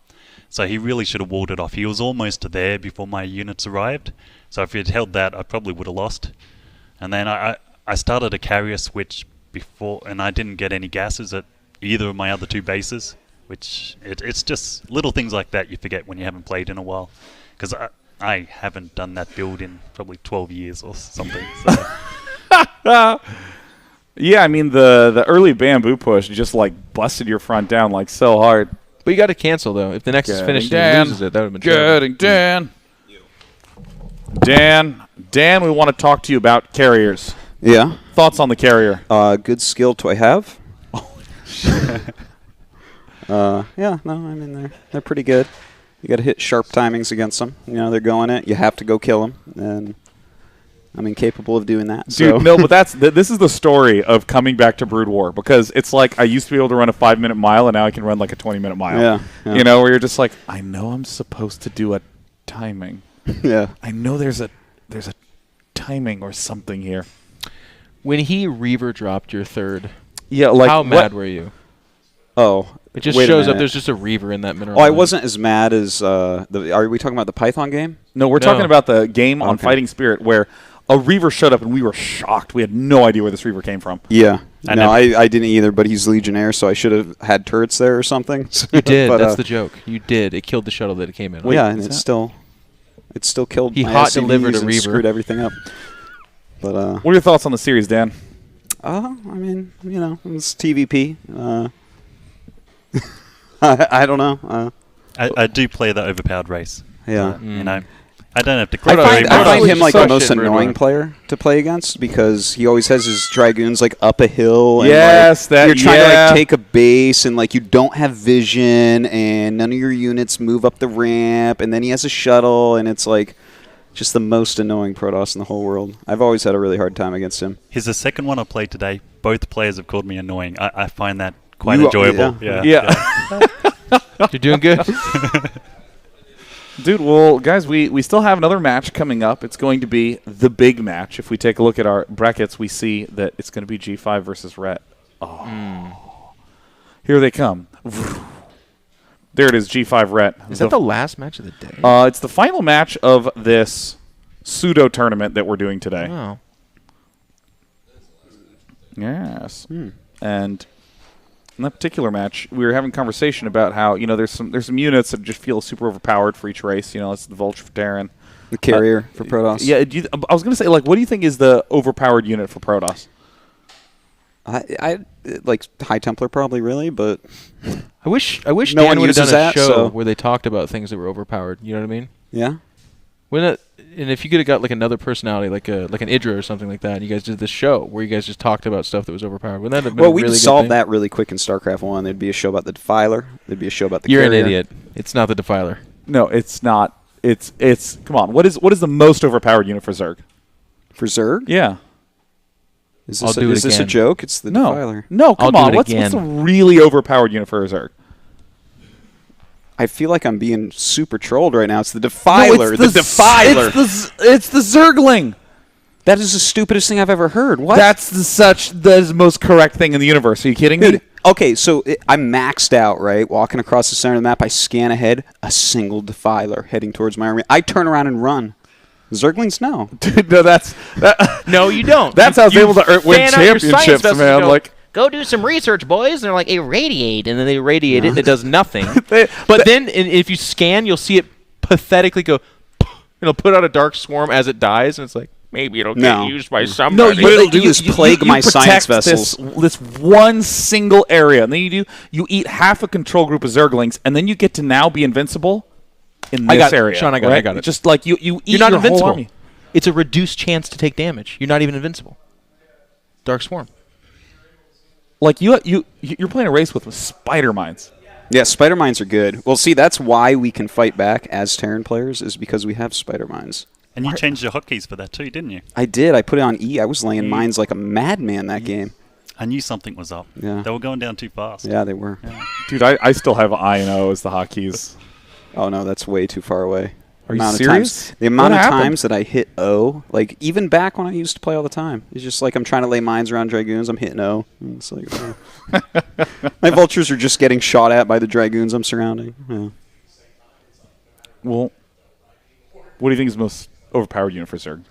[SPEAKER 5] So he really should have walled it off. He was almost there before my units arrived. So if he'd held that, I probably would have lost. And then I started a carrier switch before, and I didn't get any gases at either of my other 2 bases. Which it's just little things like that you forget when you haven't played in a while. Because I haven't done that build in probably 12 years or something. So.
[SPEAKER 1] Yeah, I mean the early bamboo push just like busted your front down like so hard.
[SPEAKER 3] But you got to cancel though. If the next is finished and he loses it, that would have been
[SPEAKER 1] Getting Dan. Dan, we want to talk to you about carriers.
[SPEAKER 7] Yeah.
[SPEAKER 1] Thoughts on the carrier?
[SPEAKER 7] Good skill do I have? Yeah, no, I mean, they're pretty good. You got to hit sharp timings against them. You know, they're going it. You have to go kill them. And I'm incapable of doing that.
[SPEAKER 1] Dude,
[SPEAKER 7] so.
[SPEAKER 1] no, but this is the story of coming back to Brood War, because it's like I used to be able to run a 5-minute mile and now I can run like a 20-minute mile.
[SPEAKER 7] Yeah.
[SPEAKER 1] You know, where you're just like, I know I'm supposed to do a timing.
[SPEAKER 7] Yeah.
[SPEAKER 1] I know there's a timing or something here.
[SPEAKER 3] When he Reaver dropped your third,
[SPEAKER 1] Yeah, like
[SPEAKER 3] how
[SPEAKER 1] what-
[SPEAKER 3] mad were you?
[SPEAKER 7] Oh,
[SPEAKER 3] It just
[SPEAKER 7] Wait a
[SPEAKER 3] shows up.
[SPEAKER 7] minute.
[SPEAKER 3] There's just a Reaver in that mineral.
[SPEAKER 7] Oh, I
[SPEAKER 3] mine.
[SPEAKER 7] wasn't as mad as are we talking about the Python game?
[SPEAKER 1] No, we're
[SPEAKER 3] No.
[SPEAKER 1] talking about the game on
[SPEAKER 7] Okay.
[SPEAKER 1] Fighting Spirit where a Reaver showed up and we were shocked. We had no idea where this Reaver came from.
[SPEAKER 7] Yeah.
[SPEAKER 5] I
[SPEAKER 7] No,
[SPEAKER 5] never-
[SPEAKER 7] I didn't either, but he's Legionnaire, so I should have had turrets there or something.
[SPEAKER 3] You did.
[SPEAKER 7] But,
[SPEAKER 3] That's the joke. You did. It killed the shuttle that it came in. on.
[SPEAKER 7] yeah, and
[SPEAKER 1] is
[SPEAKER 7] it
[SPEAKER 1] that-
[SPEAKER 7] still killed
[SPEAKER 3] He
[SPEAKER 7] my
[SPEAKER 3] hot
[SPEAKER 7] SCVs
[SPEAKER 3] delivered a
[SPEAKER 7] and
[SPEAKER 3] Reaver.
[SPEAKER 7] screwed everything up. But
[SPEAKER 1] What are your thoughts on the series, Dan?
[SPEAKER 7] I mean, it's TvP. I don't know.
[SPEAKER 5] I do play the overpowered race.
[SPEAKER 7] Yeah.
[SPEAKER 5] You know, I don't have to
[SPEAKER 7] I
[SPEAKER 5] click
[SPEAKER 1] Protoss-
[SPEAKER 5] very
[SPEAKER 7] find, I
[SPEAKER 5] much.
[SPEAKER 7] find
[SPEAKER 1] Protoss
[SPEAKER 7] him
[SPEAKER 1] is
[SPEAKER 7] like
[SPEAKER 1] so
[SPEAKER 7] the most
[SPEAKER 1] shit very
[SPEAKER 7] annoying
[SPEAKER 1] much.
[SPEAKER 7] player to play against because he always has his Dragoons like up a hill. And,
[SPEAKER 1] Yes,
[SPEAKER 7] like,
[SPEAKER 1] that-
[SPEAKER 7] you're trying to
[SPEAKER 1] yeah.
[SPEAKER 7] like take a base and like you don't have vision and none of your units move up the ramp and then he has a shuttle and it's like just the most annoying Protoss in the whole world. I've always had a really hard time against him.
[SPEAKER 5] Here's the second one I played today. Both players have called me annoying. I find that quite
[SPEAKER 7] You-
[SPEAKER 5] enjoyable.
[SPEAKER 7] yeah.
[SPEAKER 5] Yeah.
[SPEAKER 3] You're doing good.
[SPEAKER 1] Dude, well, guys, we still have another match coming up. It's going to be the big match. If we take a look at our brackets, we see that it's going to be G5 versus Rhett. Oh. Here they come. There it is, G5 Rhett.
[SPEAKER 3] Is that the last match of the day?
[SPEAKER 1] It's the final match of this pseudo tournament that we're doing today.
[SPEAKER 3] Oh.
[SPEAKER 1] Yes. And in that particular match, we were having conversation about how there's some units that just feel super overpowered for each race. It's the Vulture for Terran,
[SPEAKER 7] The carrier for Protoss.
[SPEAKER 1] Yeah, I was gonna say, like, what do you think is the overpowered unit for Protoss?
[SPEAKER 7] I like High Templar probably really, but
[SPEAKER 3] I wish
[SPEAKER 7] No
[SPEAKER 3] Dan
[SPEAKER 7] one
[SPEAKER 3] would have done
[SPEAKER 7] uses
[SPEAKER 3] a
[SPEAKER 7] that,
[SPEAKER 3] show
[SPEAKER 7] so-
[SPEAKER 3] where they talked about things that were overpowered. You know what I mean?
[SPEAKER 7] yeah.
[SPEAKER 3] And if you could have got like another personality, like an Idra or something like that, and you guys did this show where you guys just talked about stuff that was overpowered. Wouldn't that have been
[SPEAKER 7] Well,
[SPEAKER 3] a
[SPEAKER 7] we
[SPEAKER 3] really
[SPEAKER 7] could
[SPEAKER 3] good
[SPEAKER 7] solve
[SPEAKER 3] thing?
[SPEAKER 7] that really quick in StarCraft 1. There'd be a show about the Defiler. There'd be a show about the
[SPEAKER 3] You're
[SPEAKER 7] carrier.
[SPEAKER 3] an idiot. It's not the Defiler.
[SPEAKER 1] No, it's not. It's come on. What is the most overpowered unit for Zerg?
[SPEAKER 7] For Zerg?
[SPEAKER 1] Yeah.
[SPEAKER 7] Is
[SPEAKER 3] I'll
[SPEAKER 7] this,
[SPEAKER 3] do it
[SPEAKER 7] is this a
[SPEAKER 3] again.
[SPEAKER 7] joke? It's the
[SPEAKER 1] No.
[SPEAKER 7] Defiler.
[SPEAKER 1] No,
[SPEAKER 3] I'll
[SPEAKER 1] come
[SPEAKER 3] do
[SPEAKER 1] on.
[SPEAKER 3] it
[SPEAKER 1] What's
[SPEAKER 3] again.
[SPEAKER 1] the really overpowered unit for a Zerg?
[SPEAKER 7] I feel like I'm being super trolled right now. It's the Defiler.
[SPEAKER 1] No,
[SPEAKER 7] the Defiler.
[SPEAKER 1] It's the Zergling.
[SPEAKER 7] That is the stupidest thing I've ever heard. What?
[SPEAKER 1] That is the most correct thing in the universe. Are you kidding me?
[SPEAKER 7] Dude, okay, so I'm maxed out, right? Walking across the center of the map, I scan ahead, a single Defiler heading towards my army. I turn around and run. Zerglings, no.
[SPEAKER 1] Dude, no, that's
[SPEAKER 3] No, you don't.
[SPEAKER 1] That's how I was able to win
[SPEAKER 3] fan out your science
[SPEAKER 1] championships,
[SPEAKER 3] vessels
[SPEAKER 1] man.
[SPEAKER 3] and go,
[SPEAKER 1] Like,
[SPEAKER 3] go do some research, boys. And they're like, irradiate. And then they radiate it, and it does nothing.
[SPEAKER 1] They-
[SPEAKER 3] but then if you scan, you'll see it pathetically go, it'll put out a dark swarm as it dies, and it's like, maybe it'll
[SPEAKER 7] No.
[SPEAKER 3] get used by
[SPEAKER 1] no,
[SPEAKER 3] somebody.
[SPEAKER 7] What it'll do is plague my science
[SPEAKER 1] protect
[SPEAKER 7] vessels.
[SPEAKER 1] This one single area, and then you eat half a control group of Zerglings, and then you get to now be invincible in this
[SPEAKER 3] I got it.
[SPEAKER 1] area.
[SPEAKER 3] Sean, I got it,
[SPEAKER 1] right?
[SPEAKER 3] I got it.
[SPEAKER 1] Just like you eat
[SPEAKER 3] You're not
[SPEAKER 1] your whole
[SPEAKER 3] invincible.
[SPEAKER 1] army.
[SPEAKER 3] It's a reduced chance to take damage. You're not even invincible. Dark swarm.
[SPEAKER 1] Like you're playing a race with spider mines.
[SPEAKER 7] Yeah, spider mines are good. Well, see, that's why we can fight back as Terran players, is because we have spider mines.
[SPEAKER 5] And you changed your hotkeys for that too, didn't you?
[SPEAKER 7] I did. I put it on E. I was laying mines like a madman that game.
[SPEAKER 5] I knew something was up.
[SPEAKER 7] Yeah.
[SPEAKER 5] They were going down too fast.
[SPEAKER 7] Yeah, they were.
[SPEAKER 1] Dude, I still have I and O as the hotkeys.
[SPEAKER 7] Oh, no, that's way too far away.
[SPEAKER 1] Are you
[SPEAKER 7] Amount of
[SPEAKER 1] serious?
[SPEAKER 7] times, the amount
[SPEAKER 1] What
[SPEAKER 7] of
[SPEAKER 1] happened?
[SPEAKER 7] times that I hit O, like even back when I used to play all the time, it's just like I'm trying to lay mines around Dragoons, I'm hitting O. And it's like, oh. My vultures are just getting shot at by the Dragoons I'm surrounding. Yeah.
[SPEAKER 1] Well, what do you think is the most overpowered unit for Zerg?